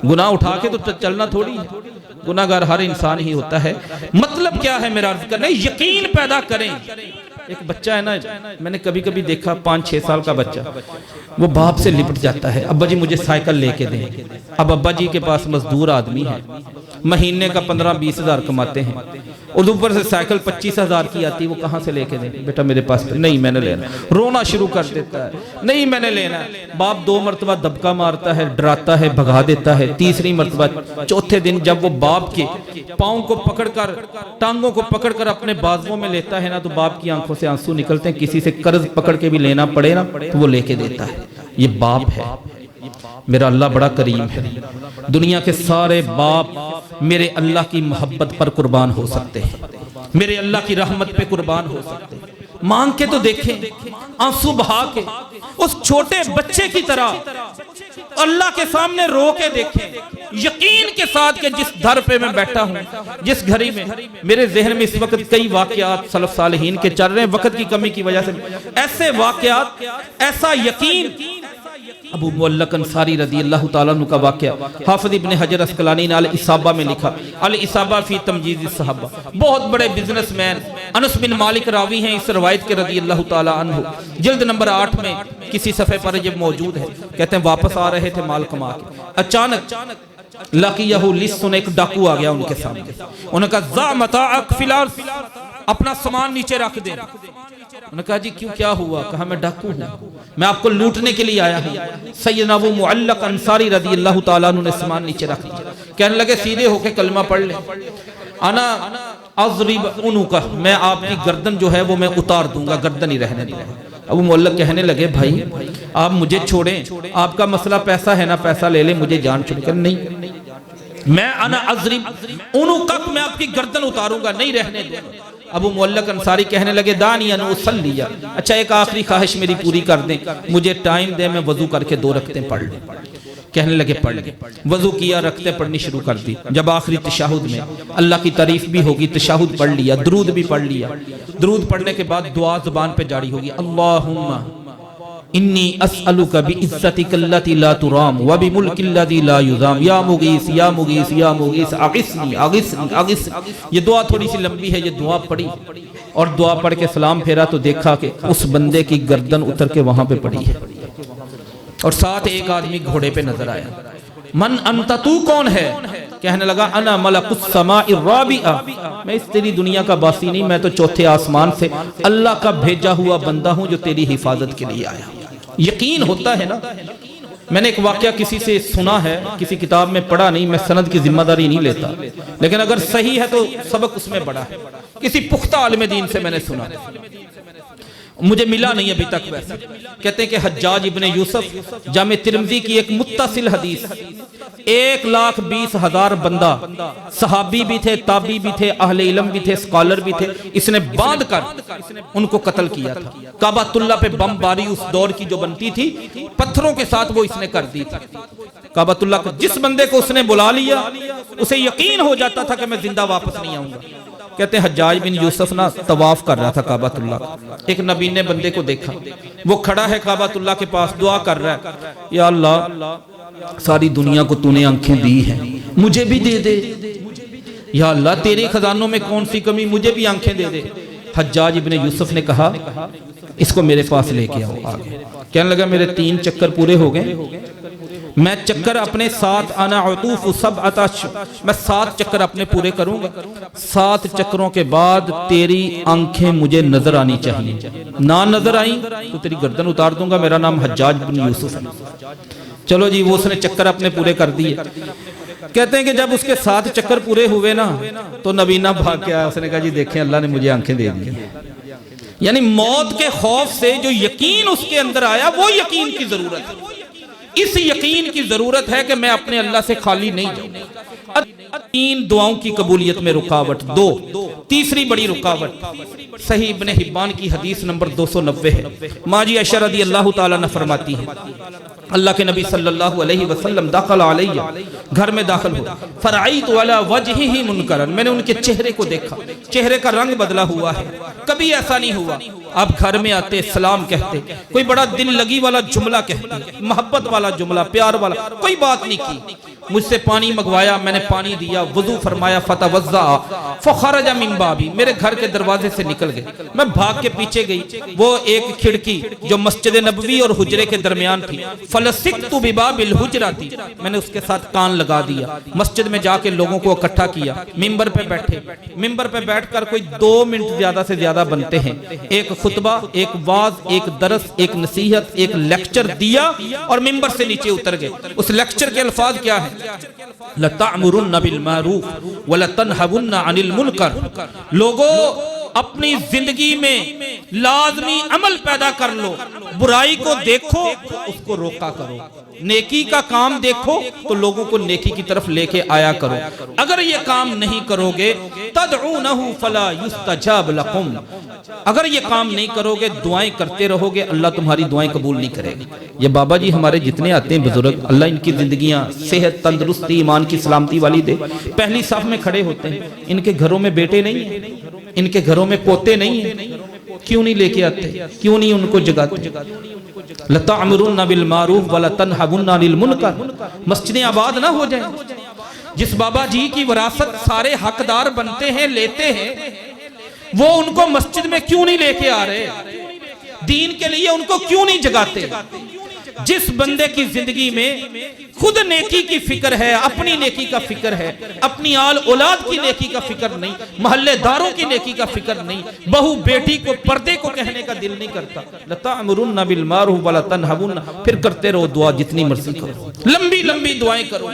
गुनाह उठा के तो चलना थोड़ी है, गुनाहगार हर इंसान ही होता है। मतलब क्या है मेरा अर्ज करना, यकीन पैदा करें। एक बच्चा है ना, मैंने कभी कभी देखा 5-6 साल का बच्चा, वो बाप से लिपट जाता है, अब्बा जी मुझे साइकिल लेके दें। अब अब्बा जी के पास मजदूर आदमी है, महीने का 15-20 हज़ार कमाते हैं, और ऊपर से साइकिल 25 हज़ार की आती है, वो कहाँ से लेके दें? बेटा मेरे पास नहीं, मैंने लेना। रोना शुरू कर देता है, नहीं मैंने लेना। बाप 2 मरतबा दबका मारता है, डराता है, भगा देता है। तीसरी मरतबा, चौथे दिन जब वो बाप के पाँव को पकड़कर, टांगों को पकड़कर अपने बाजुओं में लेता है ना, तो बाप की आंखों से आंसू निकलते हैं। किसी से कर्ज पकड़ के भी लेना पड़े ना तो वो लेके देता है। ये बाप है। मेरा अल्लाह बड़ा करीम है। दुनिया के सारे बाप मेरे अल्लाह की मोहब्बत पर कुर्बान हो सकते हैं, मेरे अल्लाह की रहमत पे कुर्बान हो सकते हैं। मांग के तो देखें, आंसू बहा के, उस छोटे बच्चे की तरह अल्लाह के सामने रो के देखें, यकीन के साथ कि जिस दर पे मैं बैठा हूं, जिस घड़ी में मेरे जहन में इस वक्त कई वाकयात सलफ सालिहीन के चल रहे हैं, वक्त की कमी की वजह से ऐसे वाकयात, ऐसा यकीन। अबू मुअल्लक अंसारी रज़ियल्लाहु ताला अन्हु का वाकया हाफिज़ इब्न हजर अस्कलानी ने अल इसाबा में लिखा, अल इसाबा फी तमजीज़ सहाबा। बहुत बड़े बिजनेसमैन अनस बिन मालिक रावी हैं इस रवायत के रज़ियल्लाहु ताला अन्हु, जिल्द नंबर 8 में किसी सफ़े पर जब मौजूद है। कहते हैं वापस आ रहे थे माल कमा के, अचानक लक़ियहु लिस्सुन, एक डाकू आ गया उनके सामने। उन्होंने कहा ज़ा मताअक फिल अर्ज़, अपना सामान नीचे रख दे। उन्होंने कहा जी क्यों, क्या हुआ? कहा मैं डाकू हूँ, मैं आपको लूटने के लिए आया हूँ। सैयदना अबू मुअल्लक अंसारी रज़ियल्लाहु ताला अन्हु ने सामान नीचे रख दिया। कहने लगे सीधे होके कलमा पढ़ ले, अना अज़रिब उनुका, मैं आपकी गर्दन जो है वो मैं उतार दूंगा, गर्दन ही रहने दूंगा। अबू मुअल्लक कहने लगे भाई आप मुझे छोड़ें, आपका मसला पैसा है ना, पैसा ले ले, मुझे जान छोड़। नहीं, मैं अना अज़रिब उनुका, मैं आपकी गर्दन उतारूंगा, नहीं रहने दूंगा। अबू मुअल्लक अंसारी कहने लगे दानी अनुसल्लिया, अच्छा एक आखिरी ख्वाहिश मेरी पूरी कर दें, मुझे टाइम दे, मैं वजू करके 2 रकतें पढ़ लें। कहने लगे पढ़ ले। वजू किया, रकतें पढ़नी शुरू कर दी। जब आखिरी तशहुद में अल्लाह की तारीफ भी होगी, तशहुद पढ़ लिया, दरूद भी पढ़ लिया। दरूद पढ़ने के बाद दुआ ज़ुबान पे जारी होगी, अल्लाहुम्मा इन्नी अस्अलुका बिइज्जतिकल्लती ला तुराम व बिमुल्किल्लज़ी ला युज़ाम या मुगीस या मुगीस या मुगीस अगिस्नी अगिस्नी अगिस्नी। ये दुआ थोड़ी सी लंबी है, ये दुआ पढ़ी और दुआ पढ़ के सलाम फेरा तो देखा कि उस बंदे की गर्दन उतर के वहां पे पड़ी है, और साथ एक आदमी घोड़े पे नजर आया। मन अंता, तू कौन है? कहने लगा अना मलकुस समाइर राबिआ, मैं इस तेरी दुनिया का बासी नहीं, मैं तो चौथे आसमान से अल्लाह का भेजा हुआ बंदा हूं जो तेरी हिफाजत के लिए आया। यकीन होता है ना। मैंने एक वाकया किसी से सुना है, किसी किताब में पढ़ा नहीं, मैं सनद की जिम्मेदारी नहीं लेता, लेकिन अगर सही है तो सबक उसमें बड़ा है। किसी पुख्ता आलिम दीन से मैंने सुना, मुझे मिला नहीं अभी तक। वैसे कहते हैं कि हज्जाज इब्ने यूसुफ, जामे तिरमिज़ी की एक मुत्तसिल हदीस, 1,20,000 बंदा, सहाबी भी थे, ताबी भी थे, अहले इल्म भी थे, स्कॉलर भी थे, इसने बांध कर उनको कत्ल किया था। काबातुल्लाह पे बमबारी उस दौर की जो बनती थी, पत्थरों के साथ वो इसने कर दी थी। काबातुल्लाह को जिस बंदे को उसने बुला लिया, उसे यकीन हो जाता था कि मैं जिंदा वापस नहीं आऊंगा। कहते हैं हज्जाज बिन यूसुफ ना तवाफ कर रहा था काबातुल्लाह। एक नबी ने बंदे को देखा, वो खड़ा है काबातुल्लाह के पास, दुआ कर रहा है, या अल्लाह सारी दुनिया को तूने आंखें दी हैं, मुझे भी दे दे। या अल्लाह तेरे खजानों में कौन सी कमी, मुझे भी आंखें दे दे। हज्जाज इब्ने यूसुफ ने कहा इसको मेरे पास लेके आओ। आगे कहने लगा मेरे 3 चक्कर पूरे हो गए, मैं चक्कर अपने 7 आना अतूफ सब अताश, मैं 7 चक्कर अपने पूरे करूंगा। 7 चक्करों के बाद तेरी आंखें मुझे नजर आनी चाहिए, ना नजर आई तो तेरी गर्दन उतार दूंगा। मेरा नाम हज्जाज बिन यूसुफ है। चलो जी, वो उसने चक्कर अपने पूरे कर दिए। कहते हैं कि जब उसके 7 चक्कर पूरे हुए ना, तो नबीना भाग के आया, उसने कहा जी देखें अल्लाह ने मुझे आंखें दे दी। यानी मौत के खौफ से जो यकीन उसके अंदर आया, वो यकीन की जरूरत है। इस यकीन की जरूरत है कि मैं अपने अल्लाह से खाली नहीं जाऊं। 3 दुआओं की कबूलियत में रुकावट 2। तीसरी बड़ी रुकावट सही इब्ने हिब्बान की हदीस नंबर 290 है। माजी आयशा रदी अल्लाह ताला ने फरमाती है, अल्लाह के नबी सल्लल्लाहु अलैहि वसल्लम दाखिल अलैया, घर में दाखिल हो, फरअयतु अला वजहिही मुनकरन, मैंने उनके चेहरे को देखा, चेहरे का रंग बदला हुआ है। कभी ऐसा नहीं हुआ आप घर में आते सलाम कहते, कोई बड़ा दिल लगी वाला जुमला कहते, मोहब्बत वाला जुमला, प्यार वाला, कोई बात नहीं की। मुझसे पानी मंगवाया, मैंने पानी दिया, वुजू फरमाया, फतवज़्ज़ा फखरजा मिन बाबी, मेरे घर के दरवाजे से निकल गए। मैं भाग के पीछे गई, वो एक खिड़की जो मस्जिद नबवी और हुजरे के दरमियान थी, फलसिकतु बिबाबिल हुजराती, मैंने उसके साथ कान लगा दिया। मस्जिद में जाके लोगों को इकट्ठा किया, मिंबर पे बैठे, मिंबर पे बैठकर कोई 2 मिनट ज्यादा से ज्यादा बनते हैं, एक खुतबा, एक वाज, एक दरस, एक नसीहत, एक लेक्चर दिया और मिंबर से नीचे उतर गए। उस लेक्चर के अल्फाज क्या है? लतअमुरुन्न बिल मारूफ व लतनहवुन्न अनिल मुनकर, लोगों अपनी जिंदगी में लाजमी अमल पैदा कर लो, बुराई को देखो उसको रोका करो, नेकी का काम देखो तो लोगों को नेकी की तरफ लेके आया करो। अगर ये काम नहीं करोगे तदऊनहु फला युस्तजाब लकुम, अगर ये काम नहीं करोगे, दुआएं करते रहोगे, अल्लाह तुम्हारी दुआएं कबूल नहीं करेगा। ये बाबा जी हमारे जितने आते हैं बुजुर्ग, अल्लाह इनकी जिंदगियां सेहत, तंदुरुस्ती, ईमान की सलामती वाली दे। पहली साफ में खड़े होते हैं, इनके घरों में बेटे नहीं है, इनके घरों में पोते नहीं है, क्यों नहीं लेके आते, क्यों नहीं उनको जगाते? लतअमुरुन्न बिल मारूफ व लतनहवुन्न अनिल मुनकर, मस्जिदें आबाद ना हो जाए। जिस बाबा जी की विरासत सारे हकदार बनते हैं, लेते हैं, वो उनको मस्जिद में क्यों नहीं लेके आ रहे? दीन के लिए उनको क्यों नहीं जगाते? जिस बंदे की जिंदगी में खुद नेकी की फिक्र है, अपनी नेकी का फिक्र है, अपनी आल औलाद की नेकी का फिक्र नहीं, मोहल्लेदारों की नेकी का फिक्र नहीं, बहू बेटी को पर्दे को कहने का दिल नहीं करता, लतअमुरुन्न बिल मारूफ व लतनहवुन्न, फिर करते रहो दुआ जितनी मर्जी करो, लंबी लंबी दुआएं करो।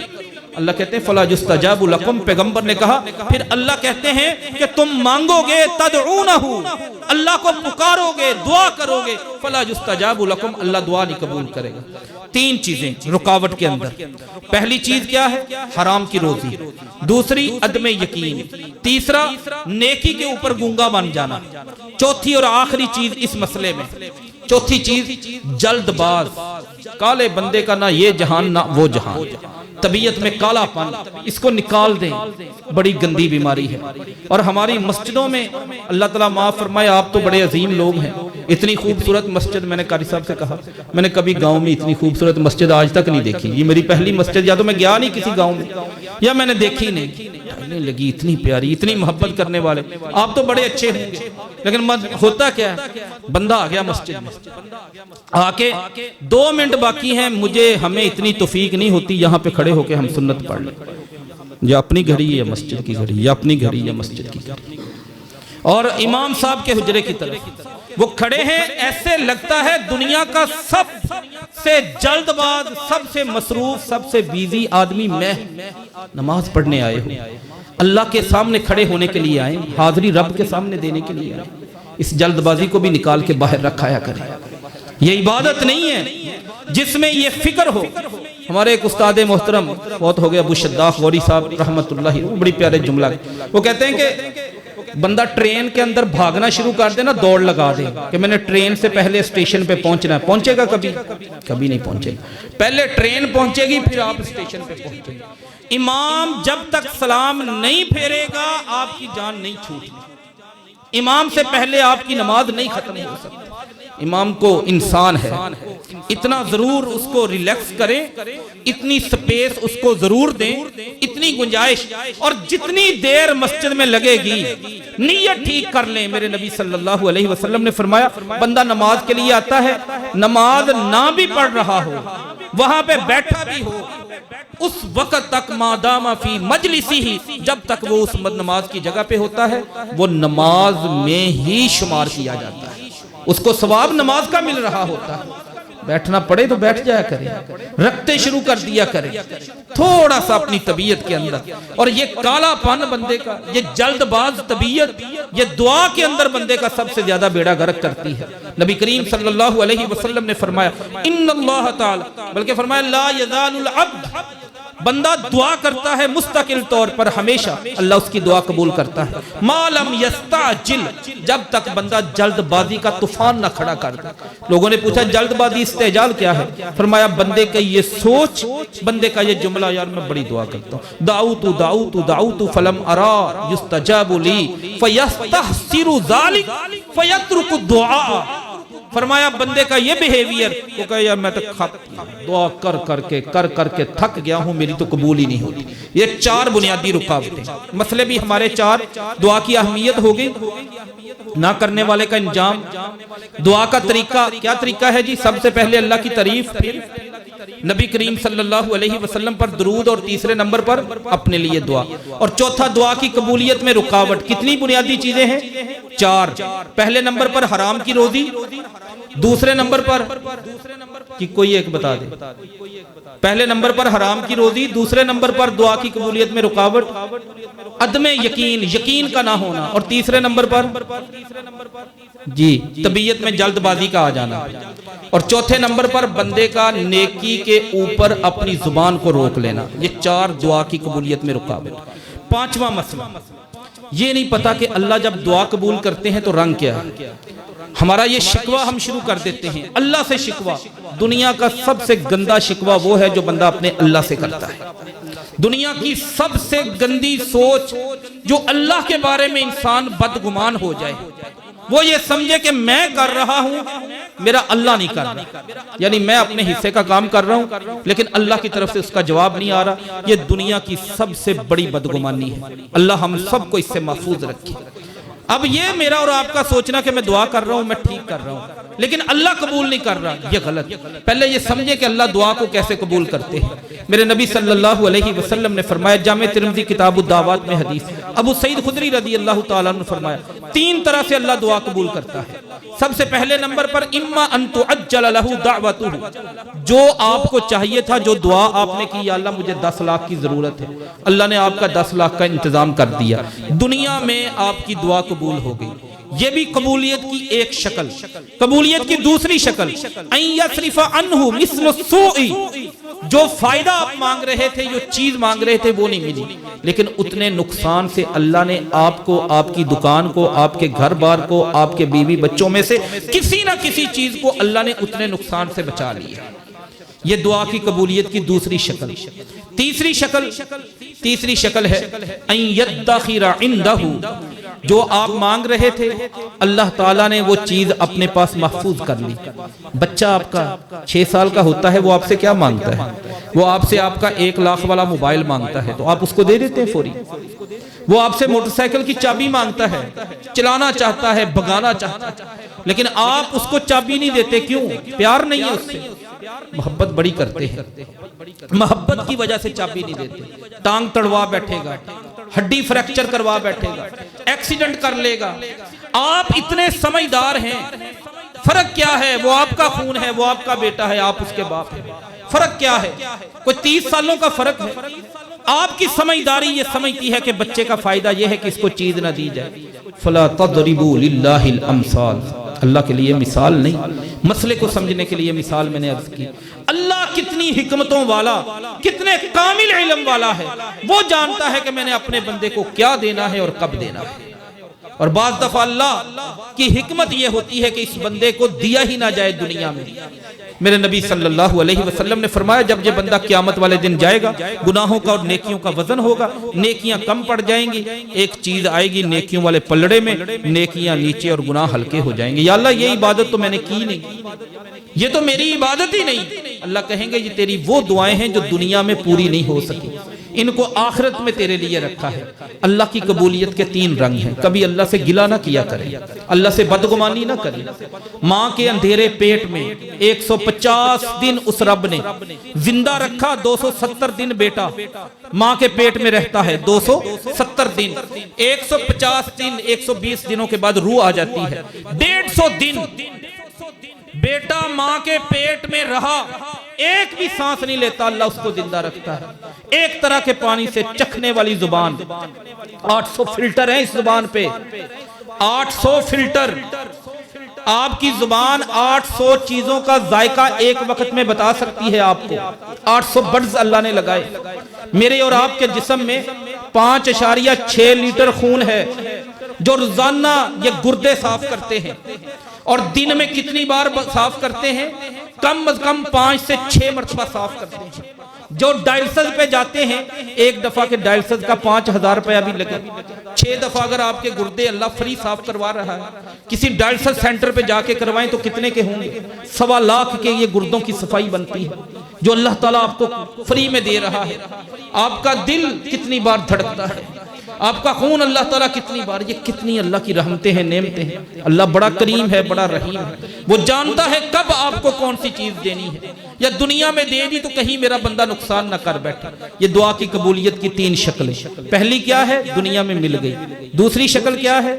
अल्लाह कहते हैं फला युस्तजाबु लकुम, पैगंबर ने कहा, फिर अल्लाह कहते हैं कि तुम मांगोगे, तदऊनहु, अल्लाह को पुकारोगे, दुआ करोगे, फला युस्तजाबु लकुम, अल्लाह दुआ नहीं कबूल करेगा। 3 चीजें रुकावट के अंदर। पहली चीज क्या है? हराम की रोजी। दूसरी अदम यकीन। तीसरा नेकी के ऊपर गूंगा बन जाना। चौथी और आखिरी चीज इस मसले में, चौथी चीज जल्दबाज, काले बंदे का ना ये जहान ना वो जहान, तबीयत में कालापन, इसको निकाल दें, बड़ी गंदी बीमारी है। और हमारी मस्जिदों में अल्लाह ताला माफ फरमाए, आप तो बड़े अजीम लोग हैं, इतनी खूबसूरत मस्जिद, मैंने कारी साहब से कहा, मैंने कभी गांव में इतनी खूबसूरत मस्जिद आज तक नहीं देखी, ये मेरी पहली मस्जिद, या तो मैं गया नहीं किसी गांव में या मैंने देखी नहीं लगी, इतनी प्यारी, इतनी मोहब्बत करने वाले, आप तो बड़े अच्छे होंगे। लेकिन होता क्या है, बंदा आ गया मस्जिद में, आके 2 मिनट बाकी हैं, मुझे हमें इतनी तौफीक नहीं होती यहाँ पे खड़े होके हम सुन्नत पढ़ लें, या अपनी घड़ी या मस्जिद की घड़ी, या अपनी घड़ी या मस्जिद की घड़ी, और इमाम साहब के हुजरे की तरफ वो खड़े हैं, ऐसे लगता है दुनिया का सबसे जल्दबाज, सबसे मसरूफ, सबसे बिजी आदमी मैं। नमाज पढ़ने आए हो, अल्लाह के सामने खड़े होने के लिए आए, हाजिरी रब के सामने देने के लिए आए, इस जल्दबाजी को भी निकाल के बाहर रखाया करें। ये इबादत नहीं है जिसमें ये फिक्र हो। हमारे एक उस्ताद मोहतरम बहुत हो गया, अबू शद्दाक गौरी साहब रहमतुल्लाह, बड़ी प्यारे जुमला, वो कहते हैं कि बंदा ट्रेन के अंदर भागना शुरू कर दे ना, दौड़ लगा दे कि मैंने ट्रेन से पहले स्टेशन पे पहुंचना है, पहुंचेगा कभी? कभी नहीं पहुंचेगा। पहले ट्रेन पहुंचेगी, फिर आप स्टेशन पे पहुंचेंगे। इमाम जब तक सलाम नहीं फेरेगा आपकी जान नहीं छूटती, इमाम से पहले आपकी नमाज नहीं खत्म हो सकती। इमाम को इंसान है, इतना जरूर उसको रिलैक्स करें, इतनी स्पेस उसको जरूर दें, इतनी गुंजाइश, और जितनी देर मस्जिद में लगेगी नीयत ठीक कर लें। मेरे नबी सल्लल्लाहु अलैहि वसल्लम ने फरमाया, बंदा नमाज के लिए आता है, नमाज ना भी पढ़ रहा हो, वहां पे बैठा भी हो, उस वक्त तक मादामा फी मजलिसी ही, जब तक वो उस नमाज की जगह पे होता है, वो नमाज में ही शुमार किया जाता है, उसको सवाब नमाज का मिल रहा होता है। बैठना पड़े तो बैठ जाया करें, रखते शुरू कर दिया करें थोड़ा सा अपनी तबीयत के अंदर। और ये कालापन बंदे का, ये जल्दबाज तबीयत, ये दुआ के अंदर बंदे का सबसे ज्यादा बेड़ा गर्क करती है। नबी करीम सल्लल्लाहु अलैहि वसल्लम ने फरमाया इन्नल्लाह ताला, बल्कि फरमाया ला यज़ालुल अब्द, बंदा दुआ करता है मुस्तकिल तौर पर, हमेशा अल्लाह उसकी दुआ कबूल करता है। मालम यस्ताजिल, जब तक बंदा जल्दबाजी का तूफान ना खड़ा कर दे। लोगों ने पूछा जल्दबाजी इस्तेजाल क्या है? फरमाया बंदे का ये सोच, बंदे का ये जुमला, यार मैं बड़ी दुआ करता हूँ, दाऊतु फलम अरा युस्तजाबु ली फयस्तहसिरु ज़ालिक फयत्रुकु दुआ। फरमाया बंदे का ये बिहेवियर, वो कहे यार मैं तो दुआ कर करके थक गया हूं, मेरी तो कबूल ही नहीं होती। ये चार बुनियादी रुकावटें, मसले भी हमारे चार। दुआ की अहमियत हो गई, ना करने वाले का इंजाम। दुआ का तरीका, क्या तरीका है जी? सबसे पहले अल्लाह की तारीफ, फिर नबी करीम सल्लल्लाहु अलैहि वसल्लम पर दुरूद, और तीसरे नंबर पर अपने लिए दुआ, और चौथा दुआ की कबूलियत में रुकावट। कितनी बुनियादी चीजें हैं? चार। पहले नंबर पर हराम की रोजी, दूसरे नंबर पर कि कोई एक बता दे, पहले नंबर पर हराम की रोजी, दूसरे नंबर पर दुआ की कबूलियत में रुकावट अदमे यकीन, यकीन का ना होना, और तीसरे नंबर पर जी तबीयत में जल्दबाजी का आ जाना, और चौथे नंबर पर बंदे का नेकी के ऊपर अपनी जुबान को रोक लेना। ये चार दुआ की कबूलियत में रुकावट। पांचवा मसला, ये नहीं पता कि अल्लाह जब दुआ कबूल करते हैं तो रंग क्या है। हमारा ये शिकवा हम शुरू कर देते हैं अल्लाह से। शिकवा, दुनिया का सबसे गंदा शिकवा वो है जो बंदा अपने अल्लाह से करता है। दुनिया की सबसे गंदी सोच जो अल्लाह के बारे में इंसान बदगुमान हो जाए, वो ये समझे कि मैं कर रहा हूं, मेरा अल्लाह नहीं कर रहा, यानी मैं अपने हिस्से का काम कर रहा हूं लेकिन अल्लाह की तरफ से उसका जवाब नहीं आ रहा। ये दुनिया की सबसे बड़ी बदगुमानी है। अल्लाह हम सबको इससे महफूज रखे। अब ये मेरा और आपका सोचना कि मैं दुआ कर रहा हूं, मैं ठीक कर रहा हूं, लेकिन अल्लाह कबूल नहीं कर रहा, ये गलत। पहले ये समझे कि अल्लाह दुआ को कैसे कबूल करते हैं। मेरे नबी सल्लल्लाहु अलैहि वसल्लम ने फरमाया, जामे तिरमिज़ी किताबुद दावात में हदीस, अबू सईद खुदरी रज़ी अल्लाह ताला अन्हु ने फरमाया, तीन तरह से अल्लाह दुआ कबूल करता है। सबसे पहले नंबर पर इम्मा अन तुअज्जल लहू दावतुहु, जो आपको चाहिए था, जो दुआ आपने की, या अल्लाह मुझे 10 लाख की जरूरत है, अल्लाह ने आपका 10 लाख का इंतजाम कर दिया, दुनिया में आपकी दुआ कबूल हो गई। ये भी कबूलियत की एक शक्ल। कबूलियत की दूसरी शक्ल, अयसरिफा अन्हु मिस्लु सुई, जो फायदा आप मांग रहे थे, जो चीज मांग रहे थे वो नहीं मिली, लेकिन उतने नुकसान से अल्लाह ने आपको, आपकी दुकान को, आपके घर बार को, आपके बीवी बच्चों में से किसी ना किसी चीज को अल्लाह ने उतने नुकसान से बचा लिया। ये दुआ की कबूलियत की दूसरी शक्ल। तीसरी शक्ल है अयद्दखिरा इंदहु, जो आप मांग रहे थे अल्लाह ताला ने वो चीज अपने पास महफूज कर ली। बच्चा आपका 6 साल का होता है, वो आपसे क्या मांगता है? वो आपसे आपका 1 लाख वाला मोबाइल मांगता है, तो आप उसको दे देते हैं फौरी। वो आपसे मोटरसाइकिल की चाबी मांगता है, चलाना चाहता है, भगाना चाहता है, लेकिन आप उसको चाबी नहीं देते। क्यों? प्यार नहीं है उससे, मोहब्बत बड़ी करते हैं, मोहब्बत की वजह से चाबी नहीं देते। टांग तड़वा बैठेगा, हड्डी फ्रैक्चर करवा बैठेगा, एक्सीडेंट कर लेगा। आप इतने समझदार हैं, फर्क क्या है? वो आपका खून है, वो आपका बेटा है, आप उसके बाप हैं। फर्क क्या है? कोई 30 सालों का फर्क है। आपकी समझदारी ये समझती है कि बच्चे का फायदा यह है कि इसको चीज ना दी जाए। फला तदरिबू लिल्लाहिल अमसाल, अल्लाह के लिए मिसाल नहीं, मसले को समझने के लिए मिसाल मैंने अर्ज की। अल्लाह कितनी हिकमतों वाला, कितने कामिल इल्म वाला है। वो जानता है कि मैंने अपने बंदे को क्या देना है और कब देना है। और बाज़ दफा अल्लाह की हिकमत यह होती है कि इस बंदे को दिया ही ना जाए दुनिया में। मेरे नबी सल्लल्लाहु अलैहि वसल्लम ने फरमाया, जब ये बंदा क़यामत वाले दिन जाएगा, गुनाहों का और नेकियों का वजन होगा, नेकियां कम पड़ जाएंगी, एक चीज आएगी नेकियों वाले पलड़े में, नेकियां नीचे और गुनाह हल्के हो जाएंगे। या अल्लाह ये इबादत तो मैंने की नहीं, ये तो मेरी इबादत ही नहीं। अल्लाह कहेंगे ये तेरी वो दुआएं हैं जो दुनिया में पूरी नहीं हो सकी, इनको आखिरत में तेरे लिए रखा है। अल्लाह की कबूलियत के 3 रंग हैं। कभी अल्लाह से गिला ना किया करें, अल्लाह से बदगुमानी ना करें। माँ के अंधेरे पेट में 150 दिन उस रब ने जिंदा रखा, 270 दिन बेटा माँ के पेट में रहता है, 270 दिन, 150 दिन, 120 दिनों के बाद रूह आ जाती है, 150 दिन बेटा मां के पेट में रहा, एक भी सांस नहीं लेता, अल्लाह उसको जिंदा रखता है। एक तरह के पानी से चखने वाली जुबान, 800 फिल्टर हैं इस जुबान पे, 800 फिल्टर। आपकी जुबान 800 चीजों का जायका एक वक्त में बता सकती है आपको। 800 बड्स अल्लाह ने लगाए। मेरे और आपके जिस्म में 5.6 लीटर खून है जो रोजाना ये गुर्दे साफ करते हैं। और दिन में कितनी बार साफ करते हैं? कम अज कम 5 से 6 मरतबा साफ करते हैं। जो डायलिसिस पे जाते हैं, एक दफा के डायलिसिस का 5,000 रुपया भी लगे। 6 दफा अगर आपके गुर्दे अल्लाह फ्री साफ करवा रहा है, किसी डायलिसिस सेंटर पे जाके करवाएं तो कितने के होंगे? 1.25 लाख के ये गुर्दों की सफाई बनती है जो अल्लाह ताला आपको फ्री में दे रहा है। आपका दिल कितनी बार धड़कता है, आपका खून अल्लाह ताला कितनी बार, ये कितनी अल्लाह की रहमतें हैं, नेमतें हैं। अल्लाह बड़ा करीम है, बड़ा रहीम है। वो जानता है कब आपको कौन सी चीज देनी है, या दुनिया में दे दी तो कहीं मेरा बंदा नुकसान ना कर बैठे। ये दुआ की कबूलियत की 3 शक्लें। पहली क्या है? दुनिया में मिल गई। दूसरी शक्ल क्या है?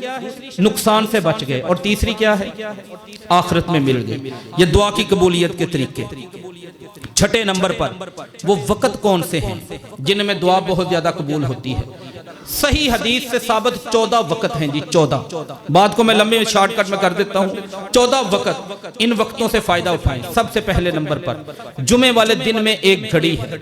नुकसान से बच गए। और तीसरी क्या है? आखिरत में मिल गई। ये दुआ की कबूलियत के तरीके। छठे नंबर पर वो वक़्त कौन से हैं जिनमें दुआ बहुत ज्यादा कबूल होती है? सही हदीस से साबित 14 वक़्त हैं जी, 14। बात को मैं लंबे शॉर्टकट में कर देता हूँ। 14 वक़्त, इन वक्तों से फायदा उठाएं। सबसे पहले नंबर पर जुमे वाले दिन में एक घड़ी है।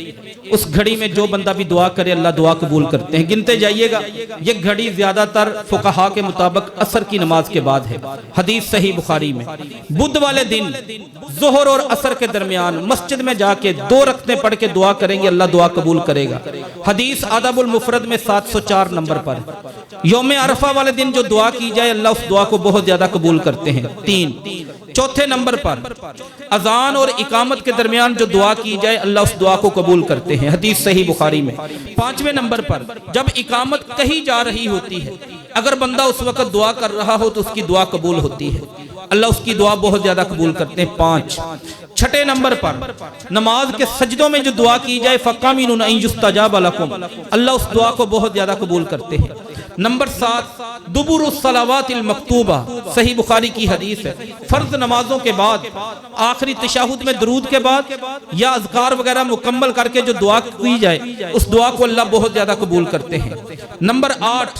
उस घड़ी में जो बंदा भी दुआ करे अल्लाह दुआ कबूल करते हैं। गिनते जाइएगा। ये घड़ी ज्यादातर फुकहा के मुताबिक असर की नमाज के बाद है। हदीस सही बुखारी में। बुध वाले दिन जोहर और असर के दरमियान मस्जिद में जाके 2 रकअतें पढ़ के दुआ करेंगे, अल्लाह दुआ कबूल करेगा। हदीस अदबुल मुफरद में 704 नंबर पर। यौम अरफा वाले दिन जो दुआ की जाए अल्लाह उस दुआ को बहुत ज्यादा कबूल करते हैं। 3। चौथे नंबर पर अजान और इकामत के दरमियान जो दुआ की जाए अल्लाह उस दुआ को कबूल करते हैं। हदीस सही बुखारी में। 5वें नंबर पर जब इकामत कही जा रही होती है, अगर बंदा उस वक्त दुआ कर रहा हो तो उसकी दुआ कबूल होती है, अल्लाह उसकी दुआ बहुत ज्यादा कबूल करते हैं। 5। छठे नंबर पर नमाज के सजदों में जो दुआ की जाए फ़क़ामिनून अन युस्तजाब लकुम, अल्लाह उस दुआ को बहुत ज्यादा कबूल करते हैं। नंबर 7 दुबुरुस सलावातिल मकतूबा, सही बुखारी की हदीस है। फर्ज नमाजों के बाद आखिरी तशहुद में दरूद के बाद या अज़कार वगैरह मुकम्मल करके जो दुआ की जाए उस दुआ को अल्लाह बहुत ज्यादा कबूल करते हैं। नंबर 8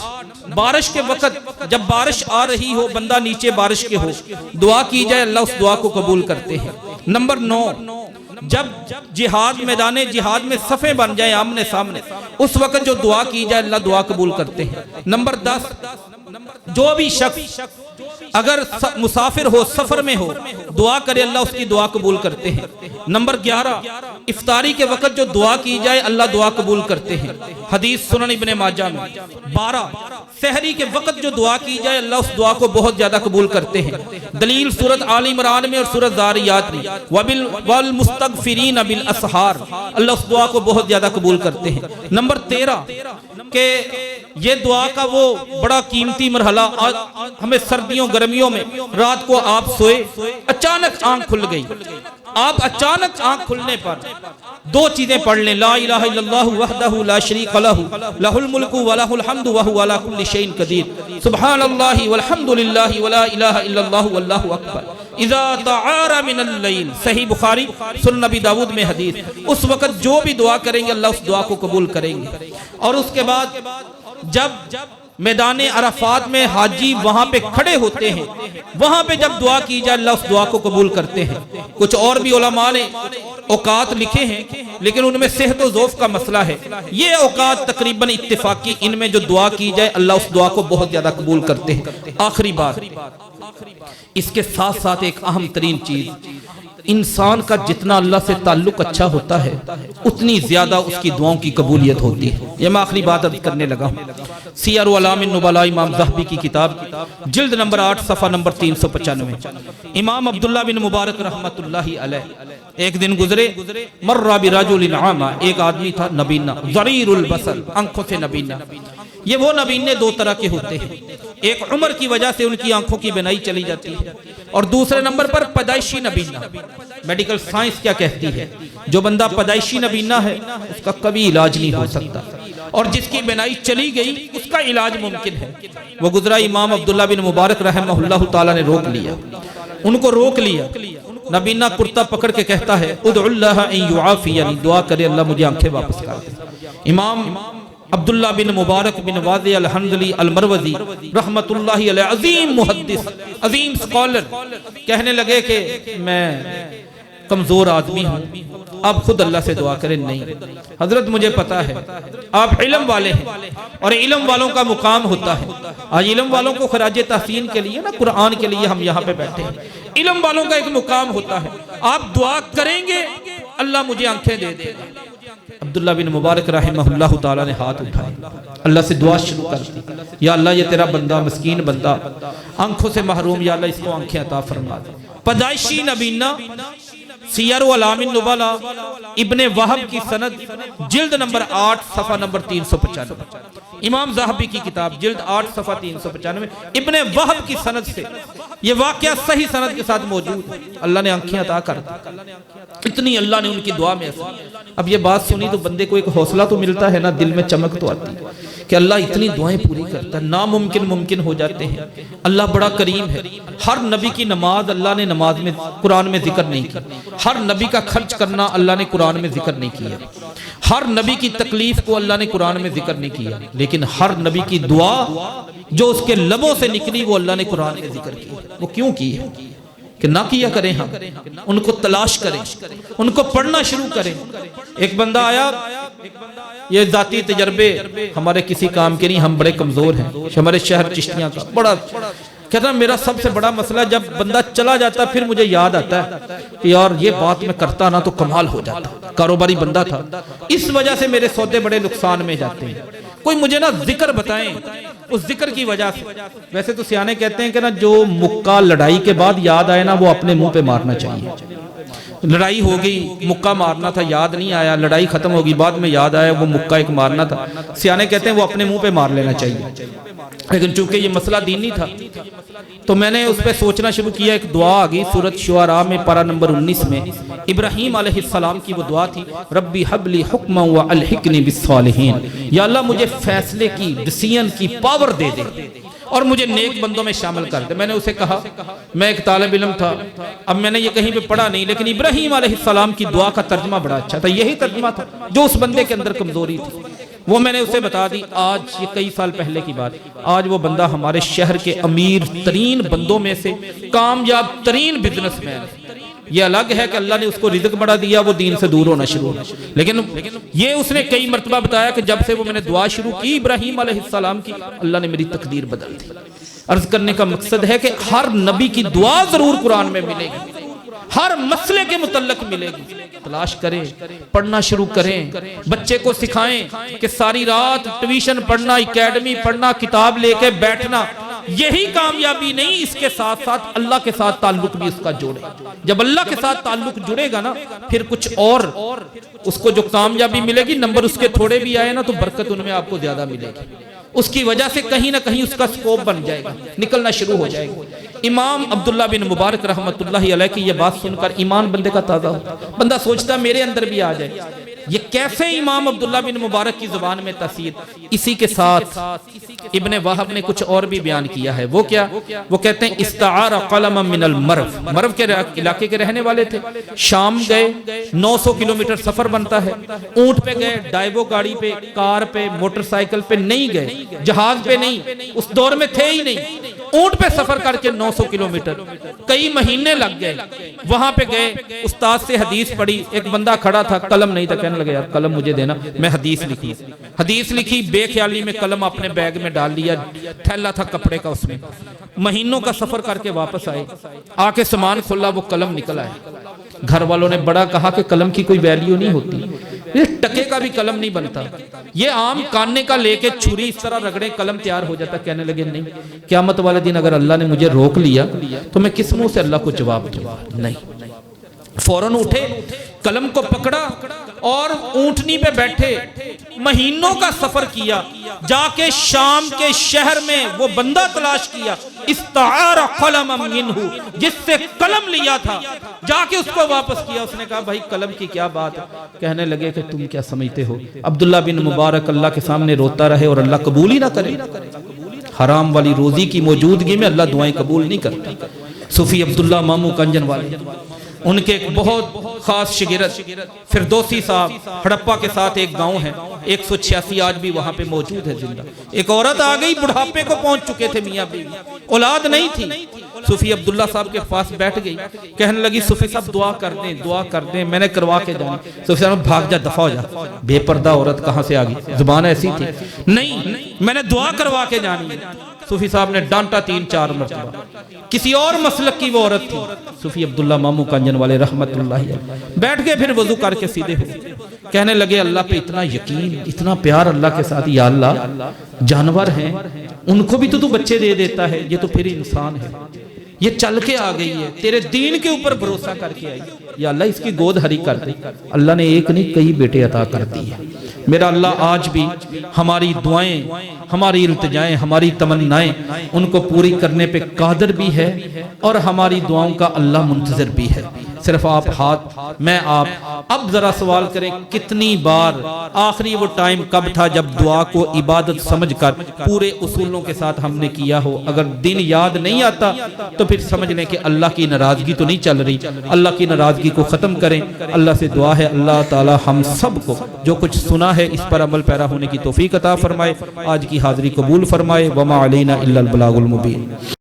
बारिश के वक्त जब बारिश आ रही हो, बंदा नीचे बारिश के हो, दुआ की जाए अल्लाह उस दुआ को कबूल करते हैं। नंबर 9 जब जिहाद मैदान जिहाद में सफ़े बन जाए आमने सामने, उस वक्त जो दुआ की जाए अल्लाह दुआ कबूल करते हैं। नंबर 10 जो भी शख्स अगर मुसाफिर हो, सफर में हो, दुआ करे अल्लाह उसकी दुआ कबूल करते हैं। नंबर 11 इफ्तारी के वक्त जो दुआ की जाए अल्लाह दुआ कबूल करते हैं। हदीस सुनन इब्ने माजा में। 12 सहरी के वक्त जो दुआ की जाए अल्लाह उस दुआ को बहुत ज्यादा कबूल करते हैं। दलील सूरत आल इमरान में और सूरत ज़ारियात में। वल मुस्तगफिरीन बिल असहार, अल्लाह उस दुआ को बहुत ज्यादा कबूल करते हैं। नंबर 13 के ये दुआ का वो बड़ा कीमती मरहला, हमें सर्दियों गर्मियों में रात को आप सोए, अचानक आंख खुल गई, आप अचानक आंख खुलने पर 2 चीजें पढ़ लें। ला इलाहा इल्लल्लाहु वहदहु ला शरीका लहु लहुल मुल्कु व लहुल हम्दु व हुवा अला कुल्लि शैइन कदीर सुब्हानल्लाहि वल्हम्दुलिल्लाहि व ला इलाहा इल्लल्लाहु वल्लाहु अकबर इज़ा तआरा मिनल लैल, सही बुखारी सुनन नबी दाऊद में हदीस। उस वक्त जो भी दुआ करेंगे अल्लाह उस दुआ को कबूल करेंगे। और उसके बाद जब मैदान अरफात में हाजी वहां पे खड़े होते हैं, वहां पे जब दुआ की जाए अल्लाह उस दुआ को कबूल करते हैं। कुछ और भी उलमा ने औकात लिखे हैं, लेकिन उनमें सेहत व ज़ौफ़ का मसला है। ये औकात तकरीबन इत्तिफाकी, इनमें जो दुआ की जाए अल्लाह उस दुआ को बहुत ज्यादा कबूल करते हैं। आखिरी बात, इसके साथ साथ एक अहम तरीन चीज, इंसान का जितना अल्लाह से ताल्लुक अच्छा होता है उतनी ज्यादा उसकी दुआओं की कबूलियत होती है। ये मैं आखिरी बात अर्ज करने लगा हूँ। सियर अलामिन नुबला इमाम ज़हबी की किताब जिल्द नंबर 8 सफ़ा नंबर 395। इमाम अब्दुल्ला बिन मुबारक रहमतुल्लाहि अलैह एक दिन गुजरे, मर्रा बिरजुलिन आमा, एक आदमी था नबीना, ज़रीरुल बसर, आंखों से नबीना। ये वो नबीने 2 तरह के होते हैं, एक उम्र की वजह से उनकी आंखों की बिनाई चली जाती है, और दूसरे नंबर पर पैदाइशी नबीना। मेडिकल साइंस क्या कहती है, जो बंदा पैदाइशी नबीना है उसका कभी इलाज नहीं हो सकता, और जिसकी बिनाई चली गई उसका इलाज मुमकिन है। वो गुजरा इमाम अब्दुल्ला बिन मुबारक रहमहुल्लाह ताला ने रोक लिया, उनको रोक लिया। नबीना कुर्ता पकड़ के कहता है उदउल्लाह अन युआफियनी, दुआ करे अल्लाह मुझे आंखें वापस कर दे। इमाम अब्दुल्ला बिन मुबारक बिन वाज़ी अल-हंज़ली अल-मरवज़ी रहमतुल्लाहि अलैह अजीम मुहद्दिस, अजीम स्कॉलर, कहने लगे कि मैं कमजोर आदमी हूँ, आप खुद अल्लाह से दुआ करें। नहीं हजरत, मुझे पता है आप इल्म वाले हैं और इल्म वालों का मुकाम होता है। आज इल्म वालों को खराज तहसीन के लिए ना, कुरान के लिए हम यहाँ पे बैठे हैं। इल्म वालों का एक मुकाम होता है, आप दुआ करेंगे अल्लाह मुझे आंखें दे देगा। अब्दुल्ला बिन मुबारक रहमहुल्लाह ताला ने हाथ उठाए, अल्लाह से दुआ शुरू कर दी, या अल्लाह ये तेरा बंदा मस्कीन बंदा आंखों से महरूम, या अल्लाह इसको आंखें अता फरमा दे। पैदाइशी नबीना सियर अलामिन नुबला इब्ने वहब की सनद जिल्द नंबर 8 सफ़ा नंबर 395, इमाम ज़हाबी की किताब जिल्द 8 सफ़ा 395, इब्ने वहब की सनद से ये वाक़या सही सनद के साथ मौजूद है। अल्लाह ने आंखें अता कर दी, इतनी अल्लाह ने उनकी दुआ में असर। अब ये बात सुनी तो बंदे को एक हौसला तो मिलता है ना, दिल में चमक तो आती है कि अल्लाह इतनी दुआएं पूरी करता है, नामुमकिन मुमकिन हो जाते हैं। अल्लाह बड़ा करीम है। हर नबी की नमाज अल्लाह ने नमाज में कुरान में जिक्र नहीं की, हर नबी का खर्च करना अल्लाह ने कुरान में जिक्र नहीं किया, हर नबी की तकलीफ को अल्लाह ने कुरान में जिक्र नहीं किया, लेकिन हर नबी की दुआ जो उसके लबों से निकली वो अल्लाह ने कुरान में जिक्र की। वो क्यों की है कि ना किया करें हम, उनको तलाश करें, उनको पढ़ना शुरू करें। एक बंदा आया, ये जाती तजर्बे हमारे किसी काम के नहीं, हम बड़े कमजोर हैं, हमारे शहर चिश्तियां का बड़ा कहता मेरा सबसे बड़ा मसला, जब बंदा चला जाता फिर मुझे याद आता है कि यार ये बात मैं करता ना तो कमाल हो जाता। कारोबारी बंदा था, इस वजह से मेरे सौदे बड़े नुकसान में जाते हैं। कोई मुझे ना जिक्र बताएं, उस जिक्र की वजह से। वैसे तो सियाने कहते हैं कि ना जो मुक्का लड़ाई के बाद याद आए ना वो अपने मुंह पे मारना चाहिए। लड़ाई हो गई, मुक्का मारना था, याद नहीं आया, लड़ाई खत्म होगी, बाद में याद आया वो मुक्का एक मारना था, सियाने कहते हैं वो अपने मुंह पे मार लेना चाहिए। लेकिन चूंकि ये मसला दीनी था तो मैंने उस पर सोचना शुरू किया। एक दुआ आ गई सूरत शुआरा में पारा नंबर 19 में, इब्राहीम अलैहिस्सलाम की वो दुआ थी, रब्बी हबली हुक्मा व अलहिकनी बिस्सालिहीन, या अल्लाह मुझे फैसले की, डिसीजन की पावर दे दे और मुझे नेक बंदों में शामिल कर दे। मैंने उसे कहा, मैं एक तालिब इल्म था, अब मैंने ये कहीं पे पढ़ा नहीं, लेकिन इब्राहीम अलैहिस्सलाम की दुआ का तर्जमा बड़ा अच्छा था, यही तर्जमा था जो उस बंदे के अंदर कमजोरी थी, वो मैंने उसे बता दी। आज ये कई साल पहले की बात, आज वो बंदा हमारे शहर के अमीर तरीन बंदों में से कामयाब तरीन बिजनेसमैन है। ये अलग है कि अल्लाह ने उसको रिज़्क बड़ा दिया, वो दीन से दूर होना शुरू हो, लेकिन ये उसने कई मरतबा बताया कि जब से वो मैंने दुआ शुरू की इब्राहीम अलैहिस्सलाम की, अल्लाह ने मेरी तकदीर बदल दी। अर्ज करने का मकसद है कि हर नबी की दुआ जरूर कुरान में मिलेगी, हर मसले के मुतल्लक मिलेगी। तलाश करें, पढ़ना शुरू करें, बच्चे को सिखाएं कि सारी रात ट्यूशन पढ़ना, एकेडमी पढ़ना, किताब लेके बैठना यही कामयाबी नहीं, इसके साथ साथ अल्लाह के साथ ताल्लुक भी उसका जोड़े। जब अल्लाह के साथ ताल्लुक जुड़ेगा ना, फिर कुछ और उसको जो कामयाबी मिलेगी, नंबर उसके थोड़े भी आए ना तो बरकत उनमें आपको ज्यादा मिलेगी। उसकी वजह से कहीं ना कहीं उसका स्कोप बन जाएगा, निकलना शुरू हो जाएगा। इमाम अब्दुल्ला बिन मुबारक रहमतुल्लाहि अलैह की यह बात सुनकर ईमान बंदे का ताज़ा होता, बंदा सोचता मेरे अंदर भी आ जाए। ये कैसे इमाम अब्दुल्ला बिन मुबारक की जुबान में तासीर। इसी के साथ इब्ने वहब ने कुछ और भी बयान किया है। वो क्या? वो कहते हैं इस्तारा कलम मिनल मर्व, मर्व के इलाके के रहने वाले थे, शाम गए, 900 किलोमीटर सफर बनता है, ऊंट पे गए, डाइवो गाड़ी पे, कार पे, मोटरसाइकिल पे नहीं गए, जहाज पे नहीं, उस दौर में थे ही नहीं, ऊंट पे सफर करके 900 किलोमीटर, कई महीने लग गए। वहां पे गए, उस्ताद से हदीस पढ़ी, एक बंदा खड़ा था, कलम नहीं था, कहने लगे यार कलम मुझे देना, मैं हदीस लिखी। हदीस लिखी, बेख्याली में कलम अपने बैग में डाल लिया, थैला था कपड़े का, उसमें महीनों का सफर करके वापस आए, आके सामान खोला, वो कलम निकल आया। घर वालों ने बड़ा कहा कि कलम की कोई वैल्यू नहीं होती, ये टके का भी कलम नहीं बनता, ये आम कानने का लेके छुरी इस तरह रगड़े कलम तैयार हो जाता। कहने लगे नहीं, क़यामत वाले दिन अगर अल्लाह ने मुझे रोक लिया तो मैं किस मुंह से अल्लाह को जवाब दूंगा? नहीं। फौरन उठे, कलम को पकड़ा और ऊंटनी पे बैठे, महीनों का सफर किया, जाके शाम के शहर में वो बंदा तलाश किया, इस्तारा कलम मिन्हु, जिससे कलम लिया था, जाके उसको वापस किया। उसने कहा भाई कलम की क्या बात है? कहने लगे कि तुम क्या समझते हो, अब्दुल्ला बिन मुबारक अल्लाह के सामने रोता रहे और अल्लाह कबूल ही ना करे। हराम वाली रोजी की मौजूदगी में अल्लाह दुआएं कबूल नहीं करता। सूफी अब्दुल्ला मामू कंजन वाले उनके एक बहुत खास शिगिरत फिरदौसी साहब हड़प्पा के साथ एक गांव है, 186 आज भी वहां पे मौजूद है जिंदा। एक औरत आ गई, बुढ़ापे को पहुंच चुके थे मियां बीवी, औलाद नहीं थी। सूफी अब्दुल्ला साहब के पास बैठ गई, कहने लगी सूफी साहब दुआ कर दें, मैंने करवा के जाना। सूफी साहब भाग जा, दफा हो जा, बेपर्दा औरत कहां से आ गई, जुबान ऐसी थी। नहीं, मैंने दुआ करवा के जानी है। सूफी साहब ने डांटा 3-4 मरतबा। किसी और मसलक की वो औरत थी। सूफी अब्दुल्ला मामू कांजन वाले रहमतुल्लाहि अलैह बैठ गए, फिर वजू करके सीधे हो कहने लगे अल्लाह पे इतना यकीन, इतना प्यार अल्लाह के साथ, या अल्लाह जानवर हैं उनको भी तो तू बच्चे दे देता है, ये तो फिर इंसान है, ये चल के आ गई है, तेरे दीन के ऊपर भरोसा करके आई, या अल्लाह इसकी गोद हरी कर दे। अल्लाह ने एक नहीं कई बेटे अता कर दिए। मेरा अल्लाह आज भी हमारी दुआएं, हमारी इल्तिजाएं, हमारी तमन्नाएं उनको पूरी करने पे कादिर भी है और हमारी दुआओं का अल्लाह मुंतज़िर भी है। सिर्फ आप हाथ, मैं आप अब जरा सवाल करें, कितनी बार आखिरी वो टाइम कब था जब दुआ को इबादत समझकर पूरे उसूलों के साथ हमने किया हो। अगर दिन याद नहीं आता तो फिर समझ लें कि अल्लाह की नाराजगी तो नहीं चल रही। अल्लाह की नाराजगी को ख़त्म करें। अल्लाह से दुआ है अल्लाह ताला हम सब को जो कुछ सुना है इस पर अमल पैरा होने की तौफीक अता फरमाए। आज की हाज़िरी कबूल फरमाए। वमा अलैना इल्लल बलागुल मुबीन।